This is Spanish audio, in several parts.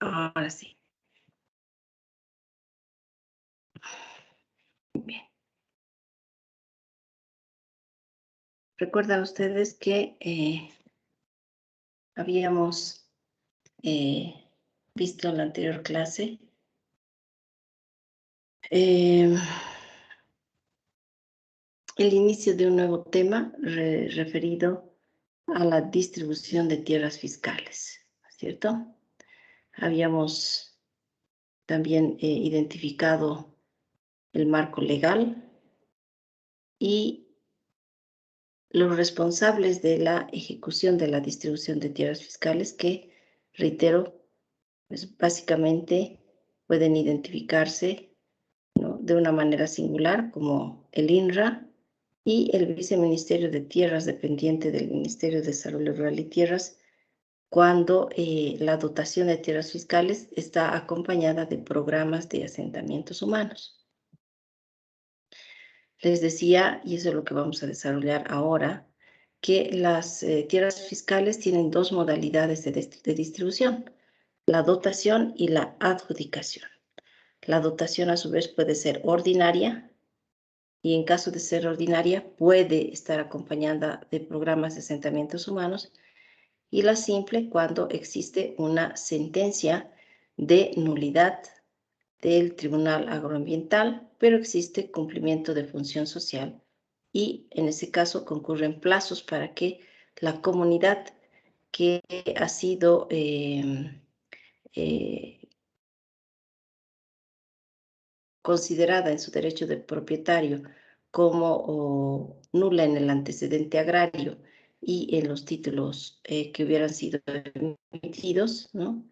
Ahora sí. Bien. Recuerdan ustedes que habíamos visto en la anterior clase el inicio de un nuevo tema referido a la distribución de tierras fiscales, ¿cierto? Habíamos también identificado el marco legal y los responsables de la ejecución de la distribución de tierras fiscales que, reitero, pues básicamente pueden identificarse, ¿no?, de una manera singular como el INRA y el Viceministerio de Tierras dependiente del Ministerio de Desarrollo Rural y Tierras, cuando la dotación de tierras fiscales está acompañada de programas de asentamientos humanos. Les decía, y eso es lo que vamos a desarrollar ahora, que las tierras fiscales tienen dos modalidades de distribución, la dotación y la adjudicación. La dotación, a su vez, puede ser ordinaria y, en caso de ser ordinaria, puede estar acompañada de programas de asentamientos humanos, y la simple cuando existe una sentencia de nulidad del Tribunal Agroambiental, pero existe cumplimiento de función social y en ese caso concurren plazos para que la comunidad que ha sido considerada en su derecho de propietario como nula en el antecedente agrario y en los títulos que hubieran sido emitidos, ¿no?,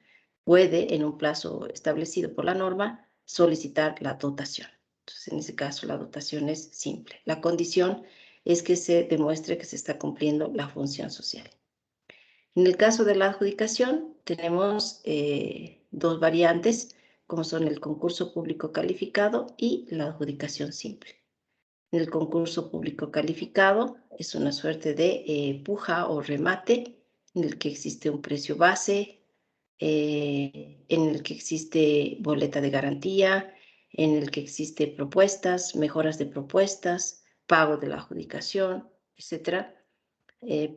puede, en un plazo establecido por la norma, solicitar la dotación. Entonces, en ese caso, la dotación es simple. La condición es que se demuestre que se está cumpliendo la función social. En el caso de la adjudicación, tenemos dos variantes, como son el concurso público calificado y la adjudicación simple. En el concurso público calificado es una suerte de puja o remate en el que existe un precio base, en el que existe boleta de garantía, en el que existe propuestas, mejoras de propuestas, pago de la adjudicación, etc.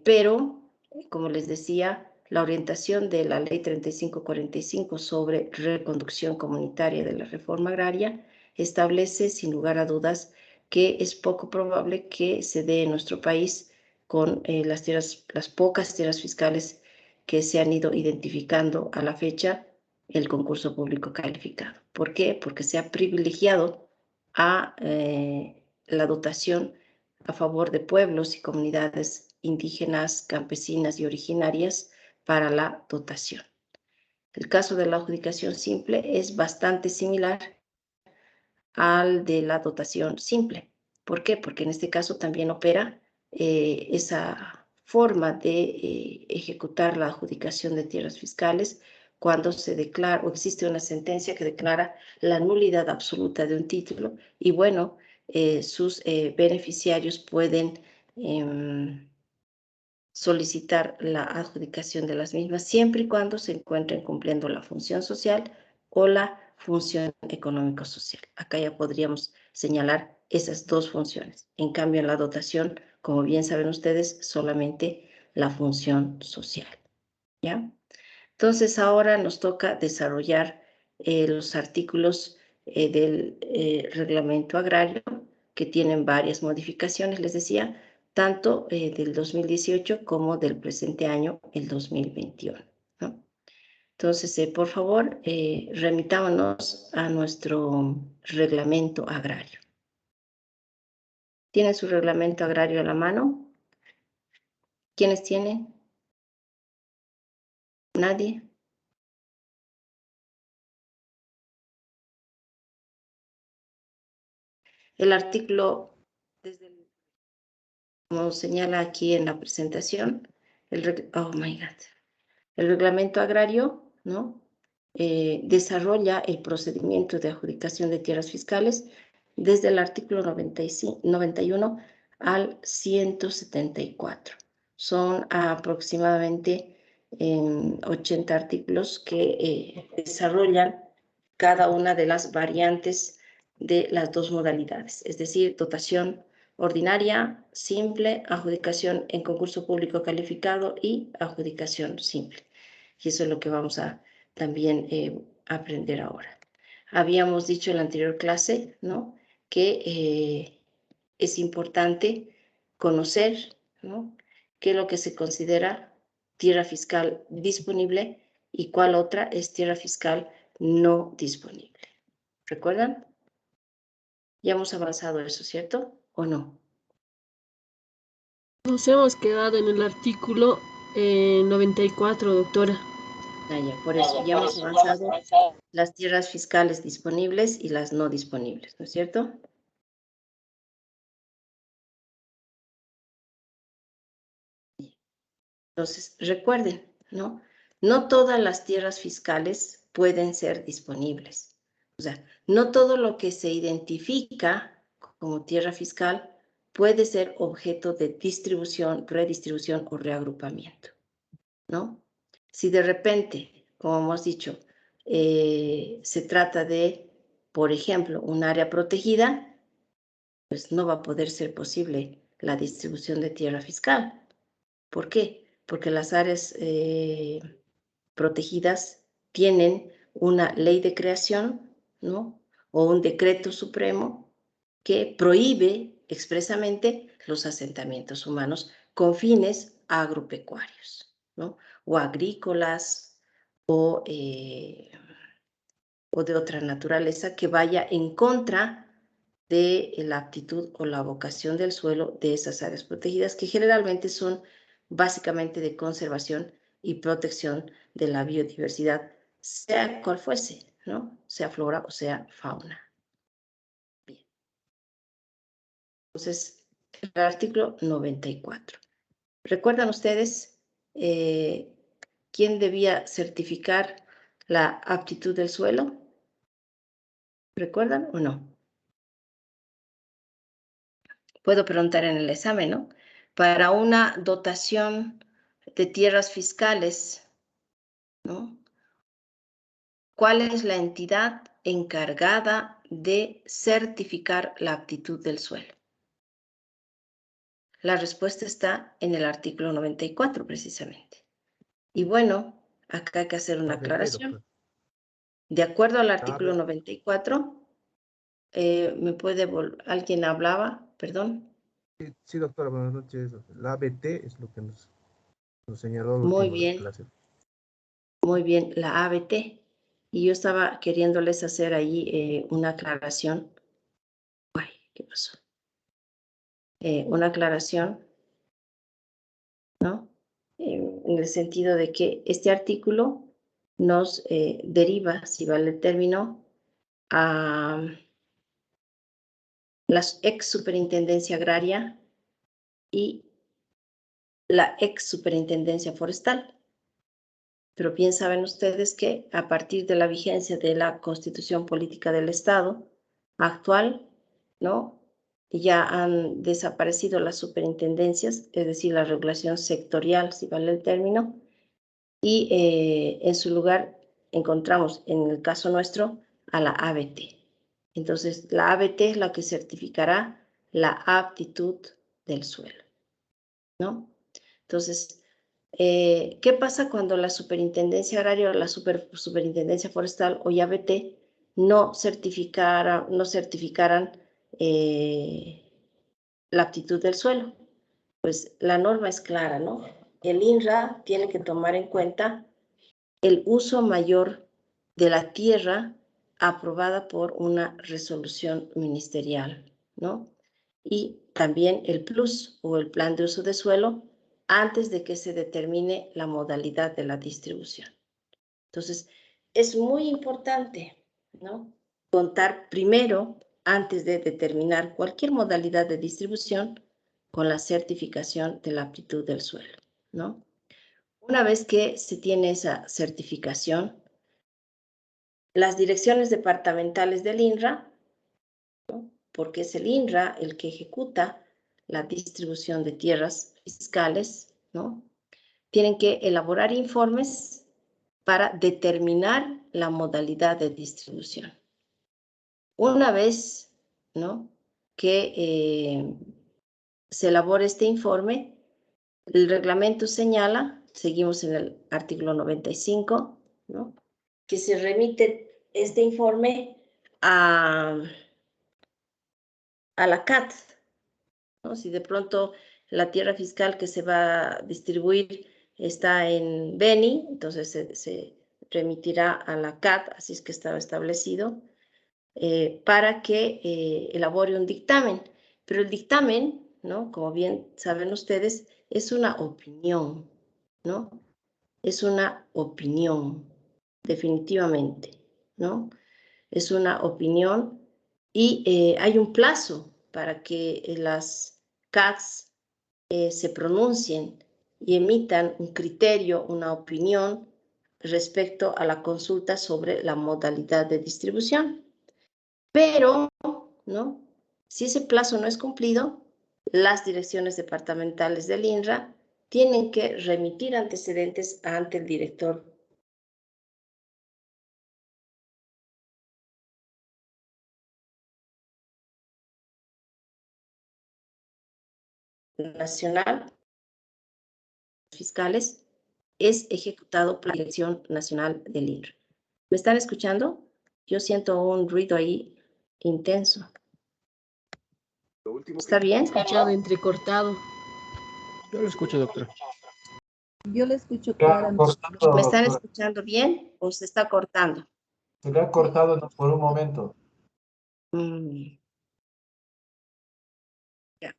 Pero, como les decía, la orientación de la Ley 3545 sobre reconducción comunitaria de la reforma agraria establece, sin lugar a dudas, que es poco probable que se dé en nuestro país con las pocas tierras fiscales que se han ido identificando a la fecha, el concurso público calificado. ¿Por qué? Porque se ha privilegiado a la dotación a favor de pueblos y comunidades indígenas, campesinas y originarias para la dotación. El caso de la adjudicación simple es bastante similar al de la dotación simple. ¿Por qué? Porque en este caso también opera esa forma de ejecutar la adjudicación de tierras fiscales cuando se declara o existe una sentencia que declara la nulidad absoluta de un título y, bueno, sus beneficiarios pueden solicitar la adjudicación de las mismas siempre y cuando se encuentren cumpliendo la función social o la función económico-social. Acá ya podríamos señalar esas dos funciones. En cambio, en la dotación, como bien saben ustedes, solamente la función social, ¿ya? Entonces, ahora nos toca desarrollar los artículos del reglamento agrario, que tienen varias modificaciones, les decía, tanto del 2018 como del presente año, el 2021, ¿no? Entonces, por favor, remitámonos a nuestro reglamento agrario. ¿Tienen su reglamento agrario a la mano? ¿Quiénes tienen? ¿Nadie? El artículo, como señala aquí en la presentación, oh my God, el reglamento agrario, ¿no?, desarrolla el procedimiento de adjudicación de tierras fiscales desde el artículo 91 al 174. Son aproximadamente 80 artículos que desarrollan cada una de las variantes de las dos modalidades, es decir, dotación ordinaria, simple, adjudicación en concurso público calificado y adjudicación simple. Y eso es lo que vamos a también aprender ahora. Habíamos dicho en la anterior clase, ¿no?, que es importante conocer, ¿no?, qué es lo que se considera tierra fiscal disponible y cuál otra es tierra fiscal no disponible. ¿Recuerdan? Ya hemos avanzado eso, ¿cierto? ¿O no? Nos hemos quedado en el artículo 94, doctora. Ya, por eso ya hemos avanzado las tierras fiscales disponibles y las no disponibles, ¿no es cierto? Entonces, recuerden, ¿no? No todas las tierras fiscales pueden ser disponibles. O sea, no todo lo que se identifica como tierra fiscal puede ser objeto de distribución, redistribución o reagrupamiento, ¿no? Si de repente, como hemos dicho, se trata de, por ejemplo, un área protegida, pues no va a poder ser posible la distribución de tierra fiscal. ¿Por qué? Porque las áreas protegidas tienen una ley de creación, ¿no?, o un decreto supremo que prohíbe expresamente los asentamientos humanos con fines agropecuarios, ¿no?, o agrícolas o de otra naturaleza que vaya en contra de la aptitud o la vocación del suelo de esas áreas protegidas, que generalmente son básicamente de conservación y protección de la biodiversidad, sea cual fuese, ¿no?, sea flora o sea fauna. Bien. Entonces, el artículo 94. ¿Recuerdan ustedes quién debía certificar la aptitud del suelo? ¿Recuerdan o no? Puedo preguntar en el examen, ¿no? Para una dotación de tierras fiscales, ¿no?, ¿cuál es la entidad encargada de certificar la aptitud del suelo? La respuesta está en el artículo 94, precisamente. Y bueno, acá hay que hacer una aclaración. De acuerdo al artículo 94, ¿me puede alguien hablaba? Perdón. Sí, doctora, buenas noches. La ABT es lo que nos señaló el Muy último de la bien, clase. muy bien, la ABT. Y yo estaba queriéndoles hacer ahí una aclaración. Ay, ¿qué pasó? Una aclaración, ¿no? En el sentido de que este artículo nos deriva, si vale el término, a la ex superintendencia agraria y la ex superintendencia forestal. Pero bien saben ustedes que a partir de la vigencia de la Constitución Política del Estado actual, ¿no?, ya han desaparecido las superintendencias, es decir, la regulación sectorial, si vale el término, y en su lugar encontramos, en el caso nuestro, a la ABT. Entonces, la ABT es la que certificará la aptitud del suelo, ¿no? Entonces, ¿qué pasa cuando la superintendencia agraria o la superintendencia forestal o IABT no certificaran la aptitud del suelo? Pues la norma es clara, ¿no? El INRA tiene que tomar en cuenta el uso mayor de la tierra aprobada por una resolución ministerial, ¿no? Y también el PLUS o el plan de uso de suelo antes de que se determine la modalidad de la distribución. Entonces, es muy importante, ¿no?, contar primero, antes de determinar cualquier modalidad de distribución, con la certificación de la aptitud del suelo, ¿no? Una vez que se tiene esa certificación, las direcciones departamentales del INRA, ¿no?, porque es el INRA el que ejecuta la distribución de tierras fiscales, ¿no?, tienen que elaborar informes para determinar la modalidad de distribución. Una vez, ¿no?, que se elabore este informe, el reglamento señala, seguimos en el artículo 95, ¿no?, que se remite este informe a la CAT, ¿no? Si de pronto la tierra fiscal que se va a distribuir está en Beni, entonces se remitirá a la CAT, así es que estaba establecido, para que elabore un dictamen. Pero el dictamen, ¿no?, como bien saben ustedes, es una opinión, ¿no? Es una opinión, definitivamente, ¿no? Es una opinión y hay un plazo para que las CATs se pronuncien y emitan un criterio, una opinión respecto a la consulta sobre la modalidad de distribución. Pero, ¿no?, si ese plazo no es cumplido, las direcciones departamentales del INRA tienen que remitir antecedentes ante el director nacional fiscales, es ejecutado por la Dirección Nacional del INRA. ¿Me están escuchando? Yo siento un ruido ahí intenso. ¿Está bien? Escuchado entrecortado. Yo lo escucho, doctora. Yo le escucho claramente. Cortado, ¿Me están doctora. escuchando bien o se está cortando? Se le ha cortado por un momento. Ya.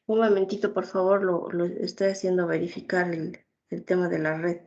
Un momentito, por favor, lo estoy haciendo verificar el tema de la red.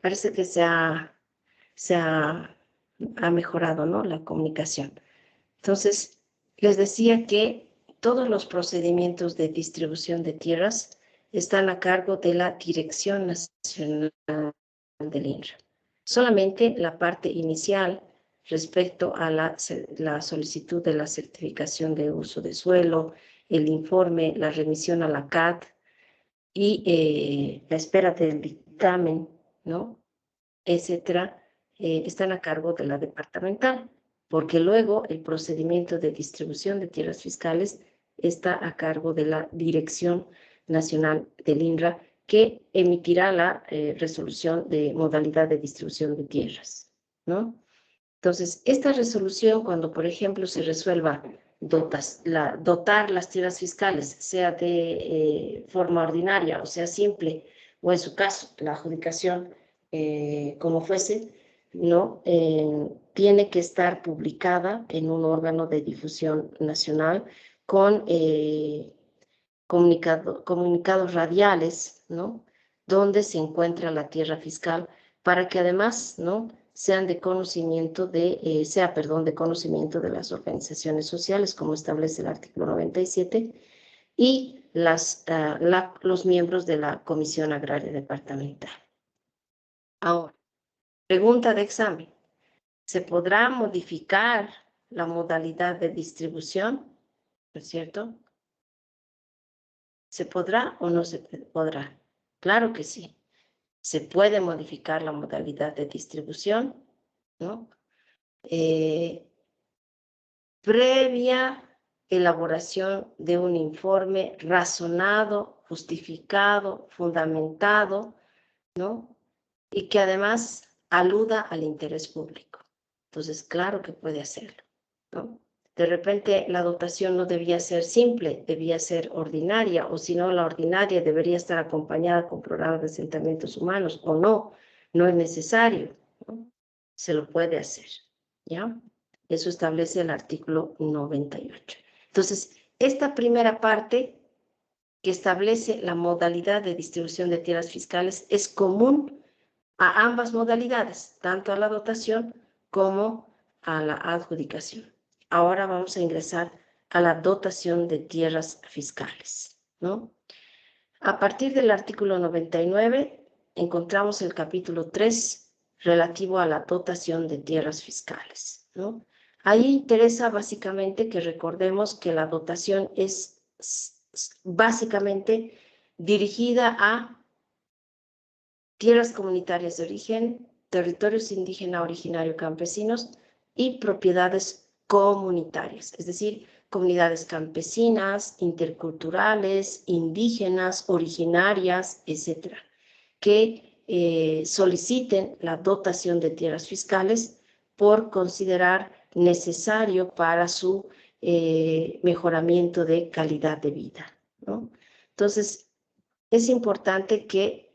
Parece que ha mejorado, ¿no?, la comunicación. Entonces, les decía que todos los procedimientos de distribución de tierras están a cargo de la Dirección Nacional del INRA. Solamente la parte inicial respecto a la solicitud de la certificación de uso de suelo, el informe, la remisión a la CAT y la espera del dictamen, ¿no?, etcétera, están a cargo de la departamental, porque luego el procedimiento de distribución de tierras fiscales está a cargo de la Dirección Nacional del INRA, que emitirá la resolución de modalidad de distribución de tierras, ¿no? Entonces, esta resolución, cuando, por ejemplo, se resuelva dotar las tierras fiscales, sea de forma ordinaria o sea simple, o en su caso, la adjudicación como fuese, ¿no?, tiene que estar publicada en un órgano de difusión nacional con comunicados radiales, ¿no?, donde se encuentra la tierra fiscal, para que además, ¿no?, sea de conocimiento de las organizaciones sociales, como establece el artículo 97, y los miembros de la Comisión Agraria Departamental. Ahora, pregunta de examen. ¿Se podrá modificar la modalidad de distribución? ¿No es cierto? ¿Se podrá o no se podrá? Claro que sí. Se puede modificar la modalidad de distribución, ¿no?, previa elaboración de un informe razonado, justificado, fundamentado, ¿no?, y que además aluda al interés público. Entonces, claro que puede hacerlo, ¿no? De repente la dotación no debía ser simple, debía ser ordinaria, o si no, la ordinaria debería estar acompañada con programas de asentamientos humanos, o no, no es necesario, ¿no? Se lo puede hacer, ¿ya? Eso establece el artículo 98. Entonces, esta primera parte que establece la modalidad de distribución de tierras fiscales es común a ambas modalidades, tanto a la dotación como a la adjudicación. Ahora vamos a ingresar a la dotación de tierras fiscales, ¿no? A partir del artículo 99 encontramos el capítulo 3 relativo a la dotación de tierras fiscales, ¿no? Ahí interesa básicamente que recordemos que la dotación es básicamente dirigida a tierras comunitarias de origen, territorios indígena originario campesinos y propiedades comunitarias, es decir, comunidades campesinas, interculturales, indígenas, originarias, etcétera, que soliciten la dotación de tierras fiscales por considerar necesario para su mejoramiento de calidad de vida, ¿no? Entonces, es importante que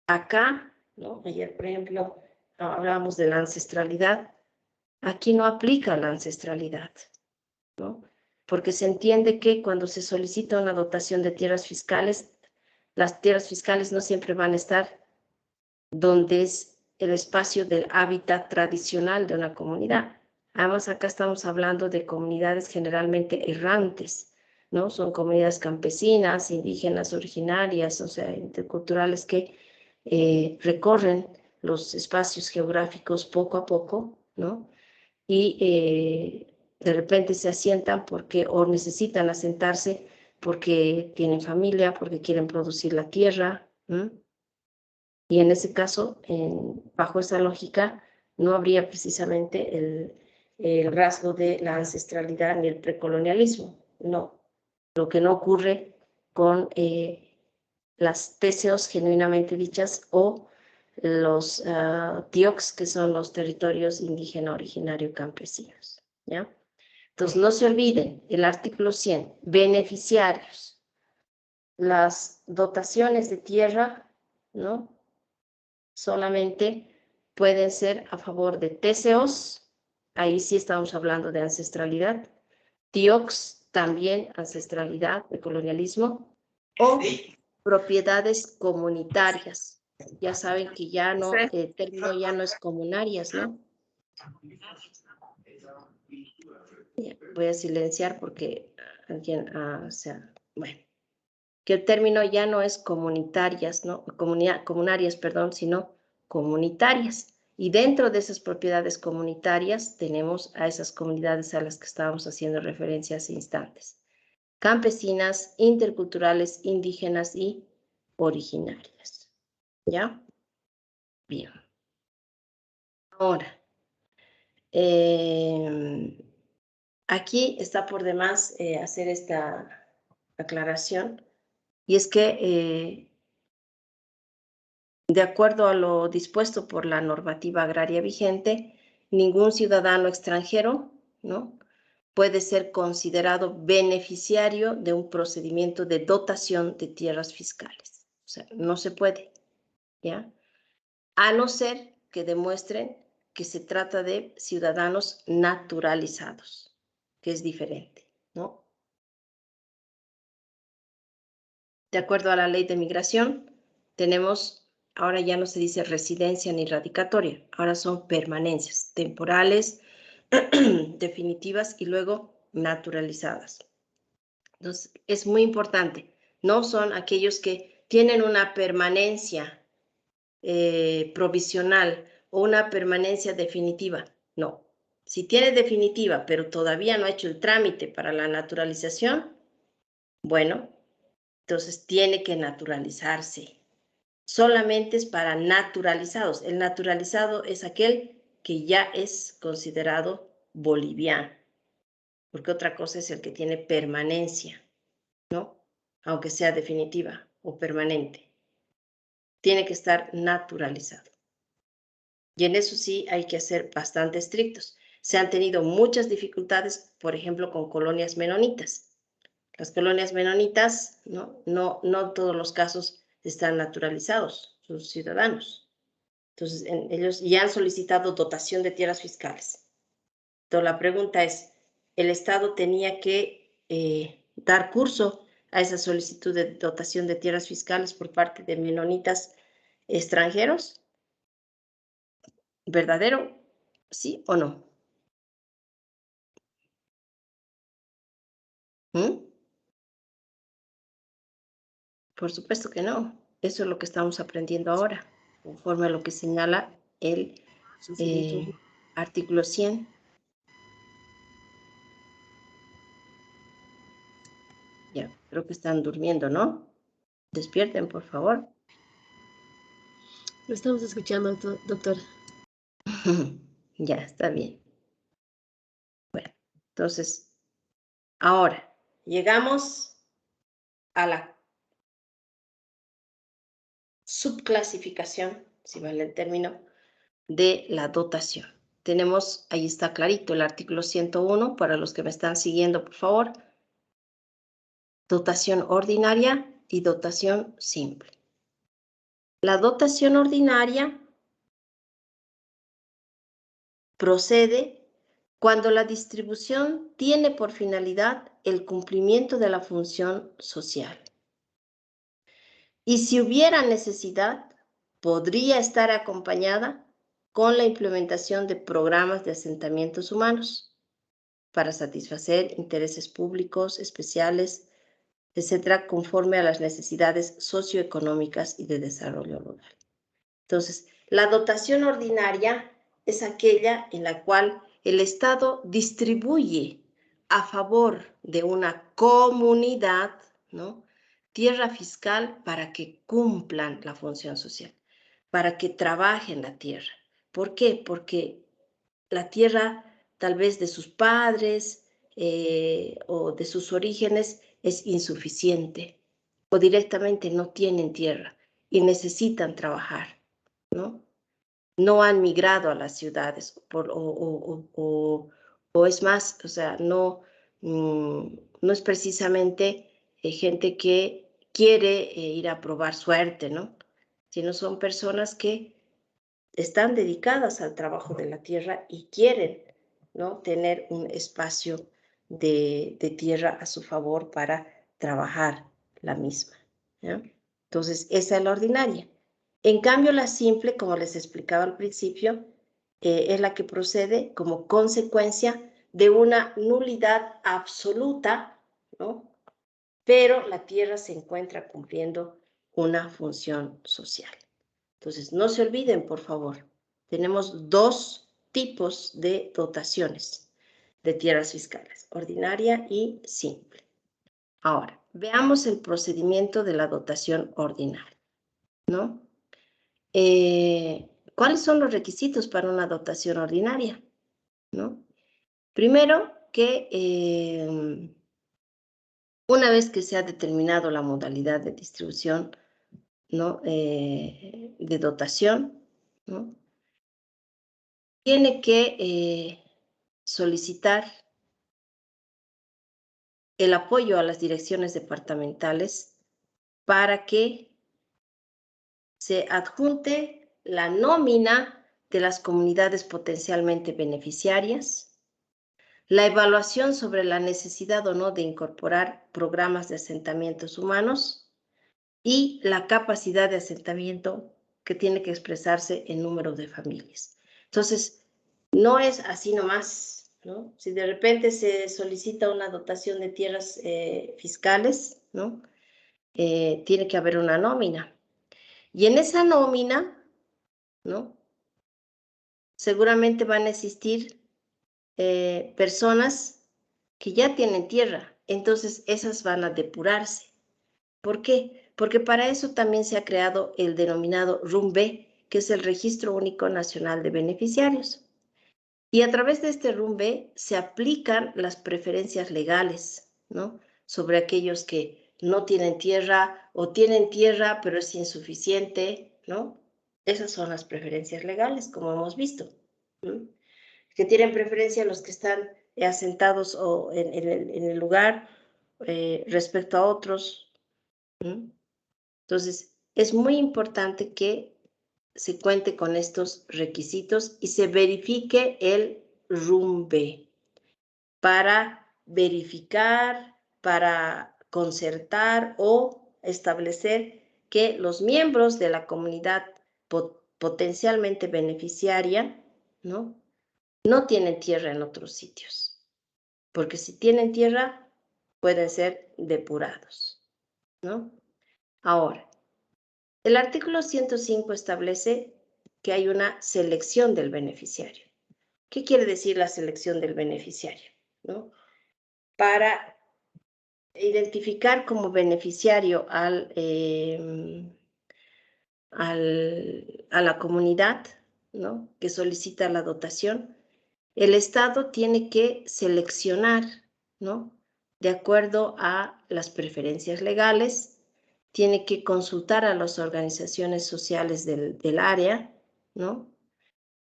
acá, ¿no? Ayer, por ejemplo, hablábamos de la ancestralidad. Aquí no aplica la ancestralidad, ¿no? Porque se entiende que cuando se solicita una dotación de tierras fiscales, las tierras fiscales no siempre van a estar donde es el espacio del hábitat tradicional de una comunidad. Además, acá estamos hablando de comunidades generalmente errantes, ¿no? Son comunidades campesinas, indígenas, originarias, o sea, interculturales que recorren los espacios geográficos poco a poco, ¿no? Y de repente se asientan porque o necesitan asentarse porque tienen familia, porque quieren producir la tierra, ¿no? Y en ese caso, bajo esa lógica, no habría precisamente el rasgo de la ancestralidad ni el precolonialismo, no. Lo que no ocurre con las TCOs genuinamente dichas o los TIOCs, que son los territorios indígena originario campesinos, ¿ya? Entonces, no se olviden, el artículo 100, beneficiarios, las dotaciones de tierra, ¿no? Solamente pueden ser a favor de TCOs, ahí sí estamos hablando de ancestralidad, TIOCs, también ancestralidad, de colonialismo, o propiedades comunitarias. Ya saben que ya no, el término ya no es comunarias, ¿no? Voy a silenciar porque alguien, o sea, bueno, que el término ya no es comunitarias, ¿no? Comunarias, perdón, sino comunitarias. Y dentro de esas propiedades comunitarias tenemos a esas comunidades a las que estábamos haciendo referencia hace instantes. Campesinas, interculturales, indígenas y originarias. ¿Ya? Bien. Ahora, aquí está por demás hacer esta aclaración, y es que de acuerdo a lo dispuesto por la normativa agraria vigente, ningún ciudadano extranjero, ¿no?, puede ser considerado beneficiario de un procedimiento de dotación de tierras fiscales. O sea, no se puede, ¿ya? A no ser que demuestren que se trata de ciudadanos naturalizados, que es diferente, ¿no? De acuerdo a la ley de migración, tenemos, ahora ya no se dice residencia ni radicatoria, ahora son permanencias temporales, definitivas y luego naturalizadas. Entonces, es muy importante, no son aquellos que tienen una permanencia provisional o una permanencia definitiva, no. Si tiene definitiva, pero todavía no ha hecho el trámite para la naturalización, bueno, entonces tiene que naturalizarse. Solamente es para naturalizados. El naturalizado es aquel que ya es considerado boliviano, porque otra cosa es el que tiene permanencia, ¿no? Aunque sea definitiva o permanente. Tiene que estar naturalizado. Y en eso sí hay que ser bastante estrictos. Se han tenido muchas dificultades, por ejemplo, con colonias menonitas. Las colonias menonitas, no en todos los casos están naturalizados sus ciudadanos. Entonces, ellos ya han solicitado dotación de tierras fiscales. Entonces, la pregunta es, ¿el Estado tenía que dar curso a esa solicitud de dotación de tierras fiscales por parte de menonitas extranjeros? ¿Verdadero? ¿Sí o no? Por supuesto que no. Eso es lo que estamos aprendiendo ahora, conforme a lo que señala el artículo 100. Ya, creo que están durmiendo, ¿no? Despierten, por favor. Lo estamos escuchando, doctor. Ya, está bien. Bueno, entonces, ahora llegamos a la subclasificación, si vale el término, de la dotación. Tenemos, ahí está clarito, el artículo 101, para los que me están siguiendo, por favor. Dotación ordinaria y dotación simple. La dotación ordinaria procede cuando la distribución tiene por finalidad el cumplimiento de la función social. Y si hubiera necesidad, podría estar acompañada con la implementación de programas de asentamientos humanos para satisfacer intereses públicos especiales, etcétera, conforme a las necesidades socioeconómicas y de desarrollo rural. Entonces, la dotación ordinaria es aquella en la cual el Estado distribuye a favor de una comunidad, ¿no?, tierra fiscal para que cumplan la función social, para que trabajen la tierra. ¿Por qué? Porque la tierra tal vez de sus padres o de sus orígenes es insuficiente o directamente no tienen tierra y necesitan trabajar, ¿no? No han migrado a las ciudades o es más, o sea, no es precisamente gente que quiere ir a probar suerte, ¿no? Sino son personas que están dedicadas al trabajo de la tierra y quieren, ¿no?, tener un espacio de tierra a su favor para trabajar la misma, ¿no? Entonces, esa es la ordinaria. En cambio, la simple, como les explicaba al principio, es la que procede como consecuencia de una nulidad absoluta, ¿no?, pero la tierra se encuentra cumpliendo una función social. Entonces, no se olviden, por favor, tenemos dos tipos de dotaciones de tierras fiscales, ordinaria y simple. Ahora, veamos el procedimiento de la dotación ordinaria, ¿no? ¿Cuáles son los requisitos para una dotación ordinaria? ¿No? Primero, que una vez que se ha determinado la modalidad de distribución, ¿no?, de dotación, ¿no?, tiene que solicitar el apoyo a las direcciones departamentales para que se adjunte la nómina de las comunidades potencialmente beneficiarias, la evaluación sobre la necesidad o no de incorporar programas de asentamientos humanos y la capacidad de asentamiento que tiene que expresarse en número de familias. Entonces, no es así nomás, ¿no? Si de repente se solicita una dotación de tierras fiscales, ¿no?, tiene que haber una nómina. Y en esa nómina, ¿no?, seguramente van a existir personas que ya tienen tierra. Entonces, esas van a depurarse. ¿Por qué? Porque para eso también se ha creado el denominado RUNB, que es el Registro Único Nacional de Beneficiarios. Y a través de este RUNB se aplican las preferencias legales, ¿no?, sobre aquellos que no tienen tierra o tienen tierra pero es insuficiente, ¿no?, Esas son las preferencias legales, como hemos visto. Que tienen preferencia los que están asentados o en el lugar respecto a otros. Entonces, es muy importante que se cuente con estos requisitos y se verifique el rumbe para verificar, para concertar o establecer que los miembros de la comunidad potencialmente beneficiaria, ¿no? No tienen tierra en otros sitios, porque si tienen tierra, pueden ser depurados, ¿no? Ahora, el artículo 105 establece que hay una selección del beneficiario. ¿Qué quiere decir la selección del beneficiario? ¿No? Para identificar como beneficiario a la comunidad, ¿no? Que solicita la dotación, el Estado tiene que seleccionar, ¿no? De acuerdo a las preferencias legales, tiene que consultar a las organizaciones sociales del área, ¿no?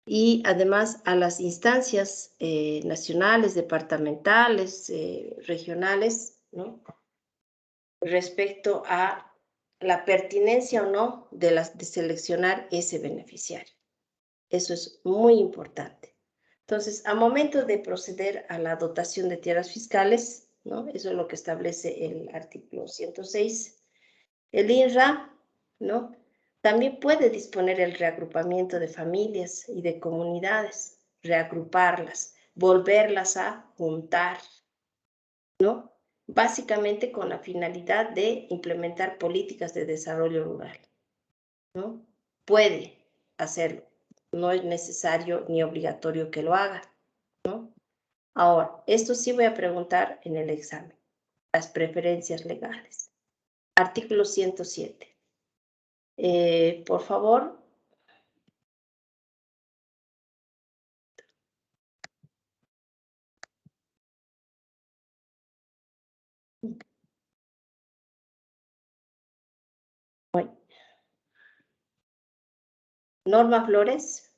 Y además a las instancias nacionales, departamentales, regionales, ¿no? Respecto a la pertinencia o no de seleccionar ese beneficiario. Eso es muy importante. Entonces, a momento de proceder a la dotación de tierras fiscales, ¿no? Eso es lo que establece el artículo 106, el INRA, ¿no? También puede disponer el reagrupamiento de familias y de comunidades, reagruparlas, volverlas a juntar, ¿no? Básicamente con la finalidad de implementar políticas de desarrollo rural, ¿no? Puede hacerlo, no es necesario ni obligatorio que lo haga, ¿no? Ahora, esto sí voy a preguntar en el examen, las preferencias legales. Artículo 107. Por favor. Norma Flores,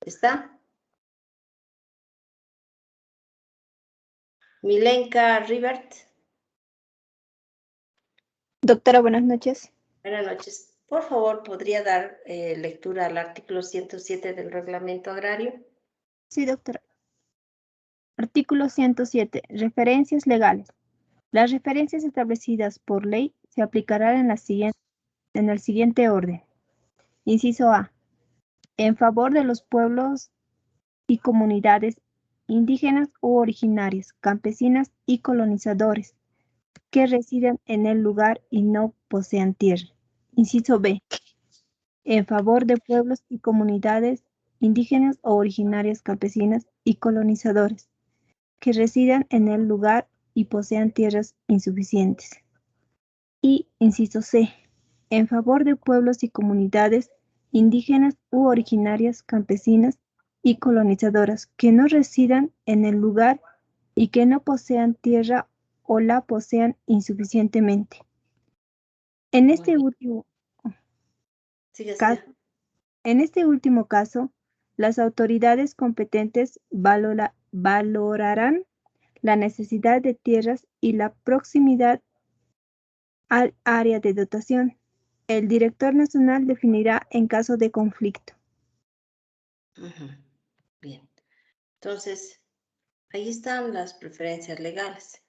¿está? Milenka Rivert. Doctora, buenas noches. Buenas noches. Por favor, ¿podría dar lectura al artículo 107 del reglamento agrario? Sí, doctora. Artículo 107. Referencias legales. Las referencias establecidas por ley se aplicarán en el siguiente orden. Inciso A. En favor de los pueblos y comunidades indígenas u originarias, campesinas y colonizadores que residen en el lugar y no posean tierra. Inciso B. En favor de pueblos y comunidades indígenas o originarias, campesinas y colonizadores que residan en el lugar y posean tierras insuficientes. Y, inciso C, en favor de pueblos y comunidades indígenas u originarias, campesinas y colonizadoras que no residan en el lugar y que no posean tierra o la posean insuficientemente. En este último caso, las autoridades competentes valorarán la necesidad de tierras y la proximidad al área de dotación. El director nacional definirá en caso de conflicto. Bien. Entonces, ahí están las preferencias legales.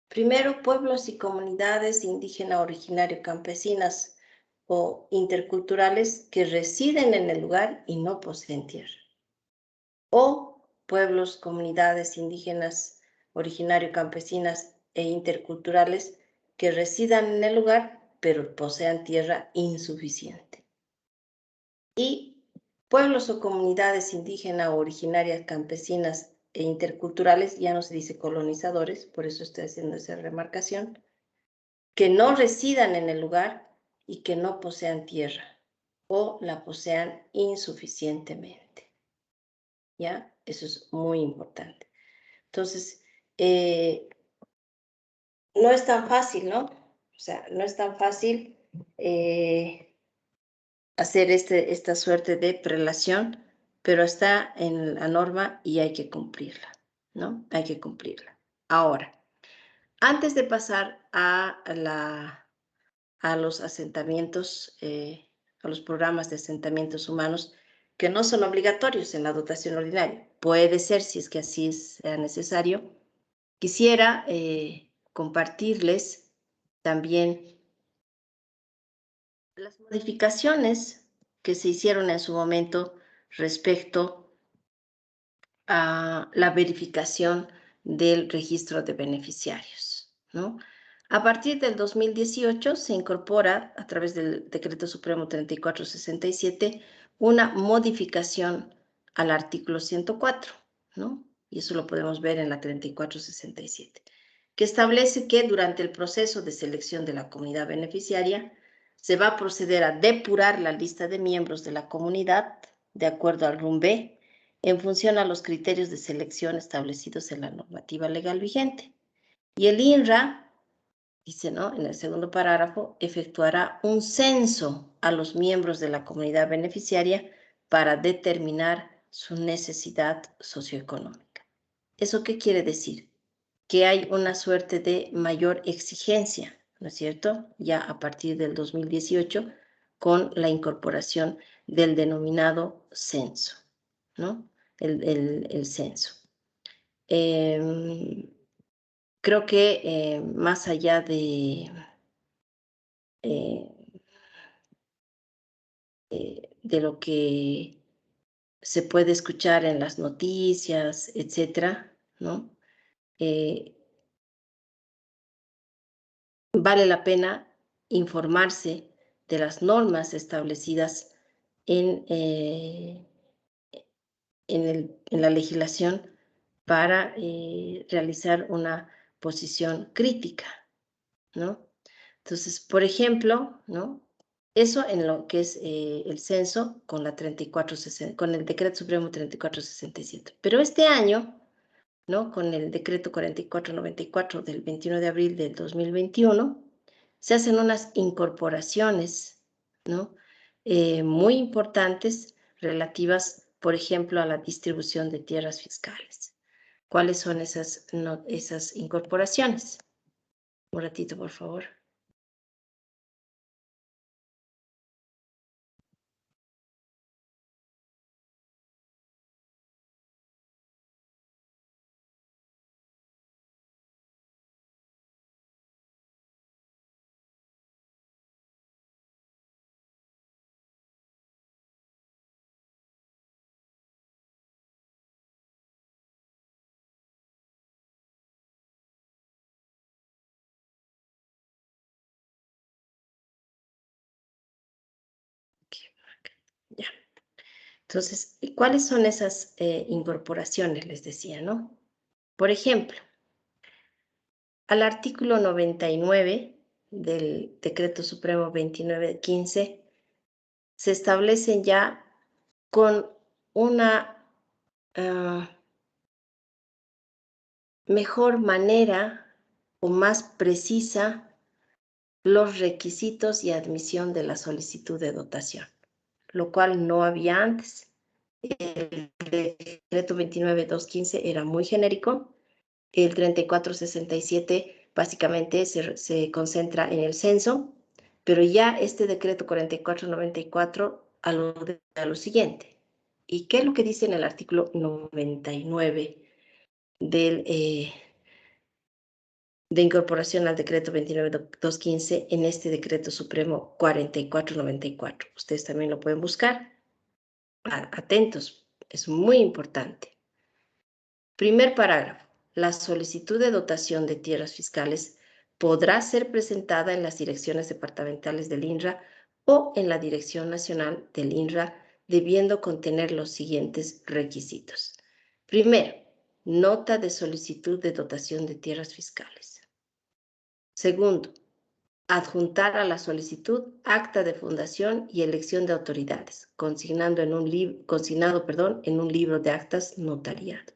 Primero, pueblos y comunidades indígenas, originarias, campesinas o interculturales que residen en el lugar y no poseen tierra. O pueblos, comunidades indígenas, originarios, campesinas e interculturales que residan en el lugar, pero posean tierra insuficiente. Y pueblos o comunidades indígenas, originarias, campesinas e interculturales, ya no se dice colonizadores, por eso estoy haciendo esa remarcación, que no residan en el lugar y que no posean tierra o la posean insuficientemente. ¿Ya? Eso es muy importante. Entonces, no es tan fácil, ¿no? O sea, no es tan fácil hacer esta suerte de prelación, pero está en la norma y hay que cumplirla, ¿no? Hay que cumplirla. Ahora, antes de pasar a los asentamientos, a los programas de asentamientos humanos, que no son obligatorios en la dotación ordinaria, puede ser, si es que así sea necesario, quisiera compartirles también las modificaciones que se hicieron en su momento respecto a la verificación del registro de beneficiarios, ¿no? A partir del 2018 se incorpora, a través del Decreto Supremo 3467, una modificación al artículo 104, ¿no? Y eso lo podemos ver en la 3467, que establece que durante el proceso de selección de la comunidad beneficiaria se va a proceder a depurar la lista de miembros de la comunidad de acuerdo al RUM-B en función a los criterios de selección establecidos en la normativa legal vigente. Y el INRA, dice, ¿no?, en el segundo parágrafo, efectuará un censo a los miembros de la comunidad beneficiaria para determinar su necesidad socioeconómica. ¿Eso qué quiere decir? Que hay una suerte de mayor exigencia, ¿no es cierto?, ya a partir del 2018, con la incorporación del denominado censo, ¿no? El censo. Creo que más allá de lo que se puede escuchar en las noticias, etcétera, ¿no? Vale la pena informarse de las normas establecidas en la legislación para realizar una posición crítica, ¿no? Entonces, por ejemplo, ¿no?, eso en lo que es el censo con el Decreto Supremo 3467. Pero este año, ¿no?, con el Decreto 4494 del 21 de abril del 2021, se hacen unas incorporaciones, ¿no?, muy importantes relativas, por ejemplo, a la distribución de tierras fiscales. ¿Cuáles son esas incorporaciones? Un ratito, por favor. Ya. Entonces, ¿cuáles son esas incorporaciones? Les decía, ¿no? Por ejemplo, al artículo 99 del Decreto Supremo 2915 se establecen ya con una mejor manera o más precisa los requisitos y admisión de la solicitud de dotación, lo cual no había antes. El decreto 29.215 era muy genérico. El 3467 básicamente se concentra en el censo, pero ya este decreto 4494 alude a lo siguiente. ¿Y qué es lo que dice en el artículo 99 de incorporación al decreto 29.215 en este decreto supremo 4494? Ustedes también lo pueden buscar. Atentos, es muy importante. Primer parágrafo. La solicitud de dotación de tierras fiscales podrá ser presentada en las direcciones departamentales del INRA o en la Dirección Nacional del INRA, debiendo contener los siguientes requisitos. Primero, nota de solicitud de dotación de tierras fiscales. Segundo, adjuntar a la solicitud acta de fundación y elección de autoridades, consignado en un libro de actas notariado.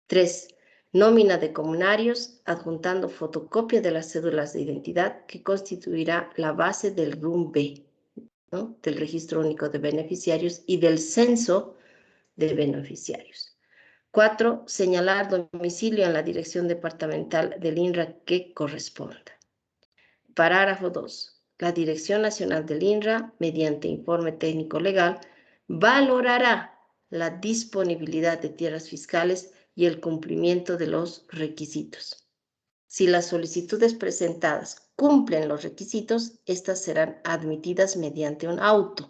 3. Nómina de comunarios, adjuntando fotocopia de las cédulas de identidad que constituirá la base del RUM-B, ¿no?, del Registro Único de Beneficiarios y del Censo de Beneficiarios. 4. Señalar domicilio en la dirección departamental del INRA que corresponda. Parágrafo 2. La Dirección Nacional del INRA, mediante informe técnico legal, valorará la disponibilidad de tierras fiscales y el cumplimiento de los requisitos. Si las solicitudes presentadas cumplen los requisitos, estas serán admitidas mediante un auto.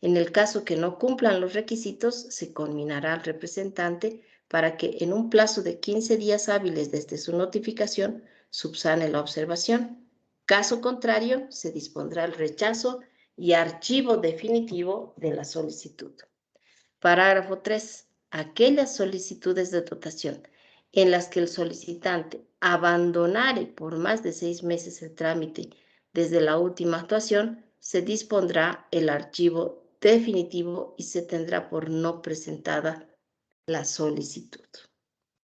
En el caso que no cumplan los requisitos, se conminará al representante para que en un plazo de 15 días hábiles desde su notificación subsane la observación. Caso contrario, se dispondrá el rechazo y archivo definitivo de la solicitud. Parágrafo 3. Aquellas solicitudes de dotación en las que el solicitante abandonare por más de 6 meses el trámite desde la última actuación, se dispondrá el archivo definitivo y se tendrá por no presentada la solicitud.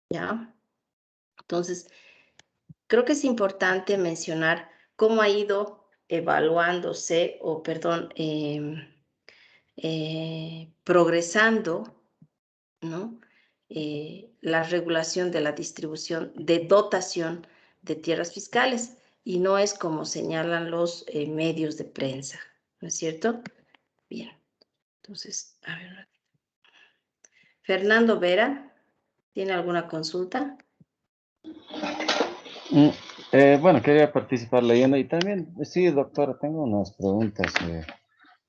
¿Ya? Entonces, creo que es importante mencionar cómo ha ido evaluándose, progresando, ¿no?, la regulación de la distribución de dotación de tierras fiscales, y no es como señalan los medios de prensa, ¿no es cierto? Bien, entonces, a ver. Fernando Vera, ¿tiene alguna consulta? Bueno, quería participar leyendo y también, sí, doctora, tengo unas preguntas.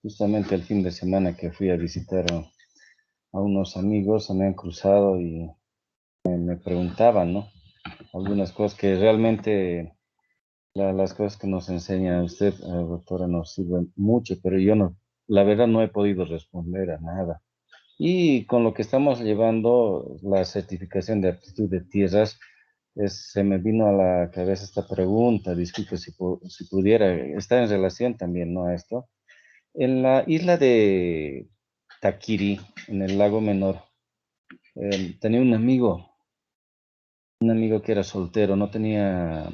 Justamente el fin de semana que fui a visitar a unos amigos, se me han cruzado y me preguntaban, ¿no?, algunas cosas que realmente, las cosas que nos enseña usted, doctora, nos sirven mucho, pero yo no, la verdad no he podido responder a nada. Y con lo que estamos llevando, la certificación de aptitud de tierras, se me vino a la cabeza esta pregunta, disculpe si pudiera, está en relación también, ¿no?, a esto. En la isla de Taquiri, en el lago Menor, tenía un amigo que era soltero, no tenía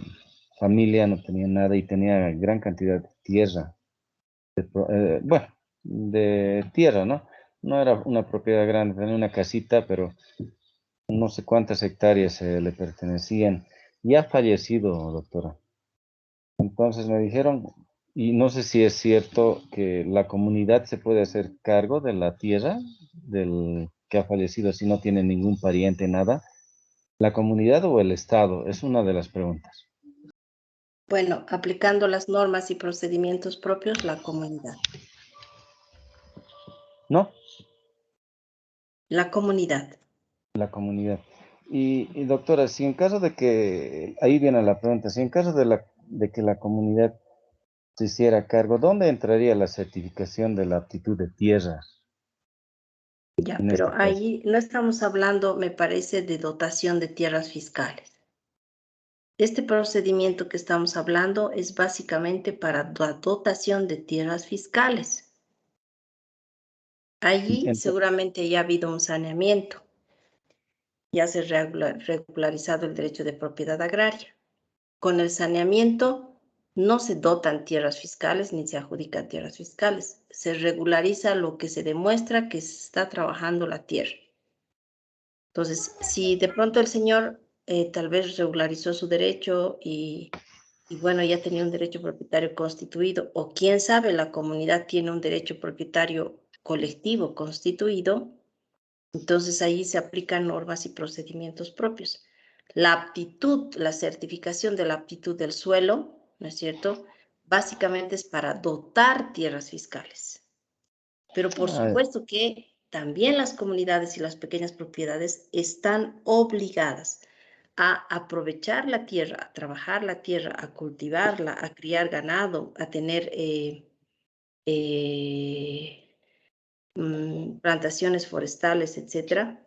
familia, no tenía nada y tenía gran cantidad de tierra. Bueno, de tierra, ¿no? No era una propiedad grande, tenía una casita, pero no sé cuántas hectáreas le pertenecían. Y ha fallecido, doctora. Entonces me dijeron, y no sé si es cierto, que la comunidad se puede hacer cargo de la tierra del que ha fallecido si no tiene ningún pariente, nada. ¿La comunidad o el Estado? Es una de las preguntas. Bueno, aplicando las normas y procedimientos propios, la comunidad. ¿No? La comunidad. La comunidad. Y doctora, si en caso de que, ahí viene la pregunta, si en caso de que la comunidad se hiciera cargo, ¿dónde entraría la certificación de la aptitud de tierra? Ya, En pero este caso. ahí no estamos hablando, me parece, de dotación de tierras fiscales. Este procedimiento que estamos hablando es básicamente para la dotación de tierras fiscales. Allí seguramente ya ha habido un saneamiento. Ya se ha regularizado el derecho de propiedad agraria. Con el saneamiento no se dotan tierras fiscales ni se adjudican tierras fiscales. Se regulariza lo que se demuestra que se está trabajando la tierra. Entonces, si de pronto el señor tal vez regularizó su derecho y bueno, ya tenía un derecho propietario constituido, o quién sabe, la comunidad tiene un derecho propietario colectivo constituido, entonces ahí se aplican normas y procedimientos propios. La aptitud, la certificación de la aptitud del suelo, ¿no es cierto?, básicamente es para dotar tierras fiscales. Pero por supuesto que también las comunidades y las pequeñas propiedades están obligadas a aprovechar la tierra, a trabajar la tierra, a cultivarla, a criar ganado, a tener plantaciones forestales, etcétera,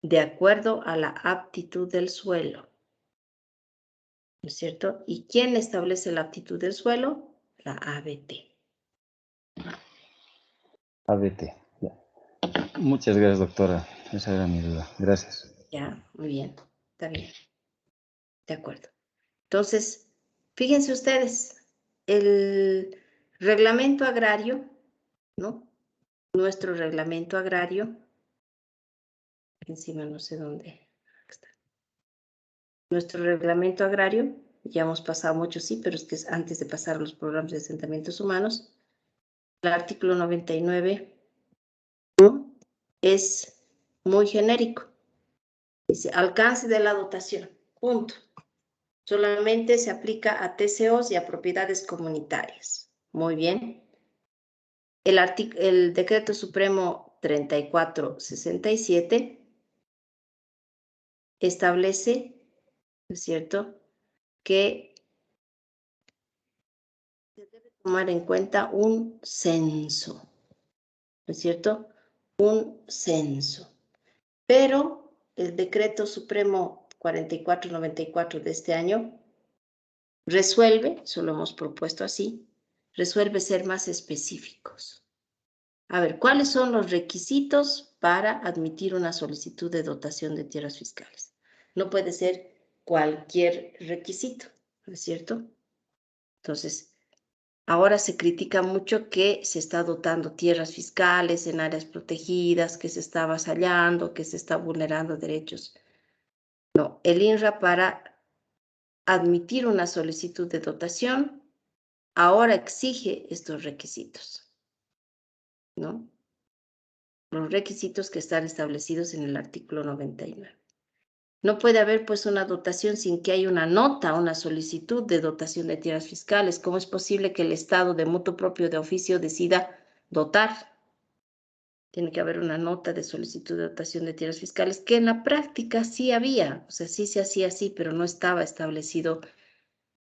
de acuerdo a la aptitud del suelo, ¿no es cierto? ¿Y quién establece la aptitud del suelo? La ABT. ABT. Ya. Muchas gracias, doctora. Esa era mi duda. Gracias. Ya, muy bien. Está bien. De acuerdo. Entonces, fíjense ustedes, Reglamento agrario, ¿no? Nuestro reglamento agrario. Encima no sé dónde. Aquí está. Nuestro reglamento agrario, ya hemos pasado mucho, sí, pero es que es antes de pasar a los programas de asentamientos humanos. El artículo 99, ¿no? Es muy genérico. Dice, alcance de la dotación, punto. Solamente se aplica a TCOs y a propiedades comunitarias. Muy bien. El Decreto Supremo 3467 establece, ¿no es cierto?, que se debe tomar en cuenta un censo, ¿no es cierto? Un censo. Pero el Decreto Supremo 4494 de este año resuelve, eso lo hemos propuesto así, resuelve ser más específicos. A ver, ¿cuáles son los requisitos para admitir una solicitud de dotación de tierras fiscales? No puede ser cualquier requisito, ¿no es cierto? Entonces, ahora se critica mucho que se está dotando tierras fiscales en áreas protegidas, que se está avasallando, que se está vulnerando derechos. No, el INRA para admitir una solicitud de dotación ahora exige estos requisitos, ¿no? Los requisitos que están establecidos en el artículo 99. No puede haber pues una dotación sin que haya una nota, una solicitud de dotación de tierras fiscales. ¿Cómo es posible que el Estado de mutuo propio de oficio decida dotar? Tiene que haber una nota de solicitud de dotación de tierras fiscales, que en la práctica sí había, o sea, sí se hacía así, pero no estaba establecido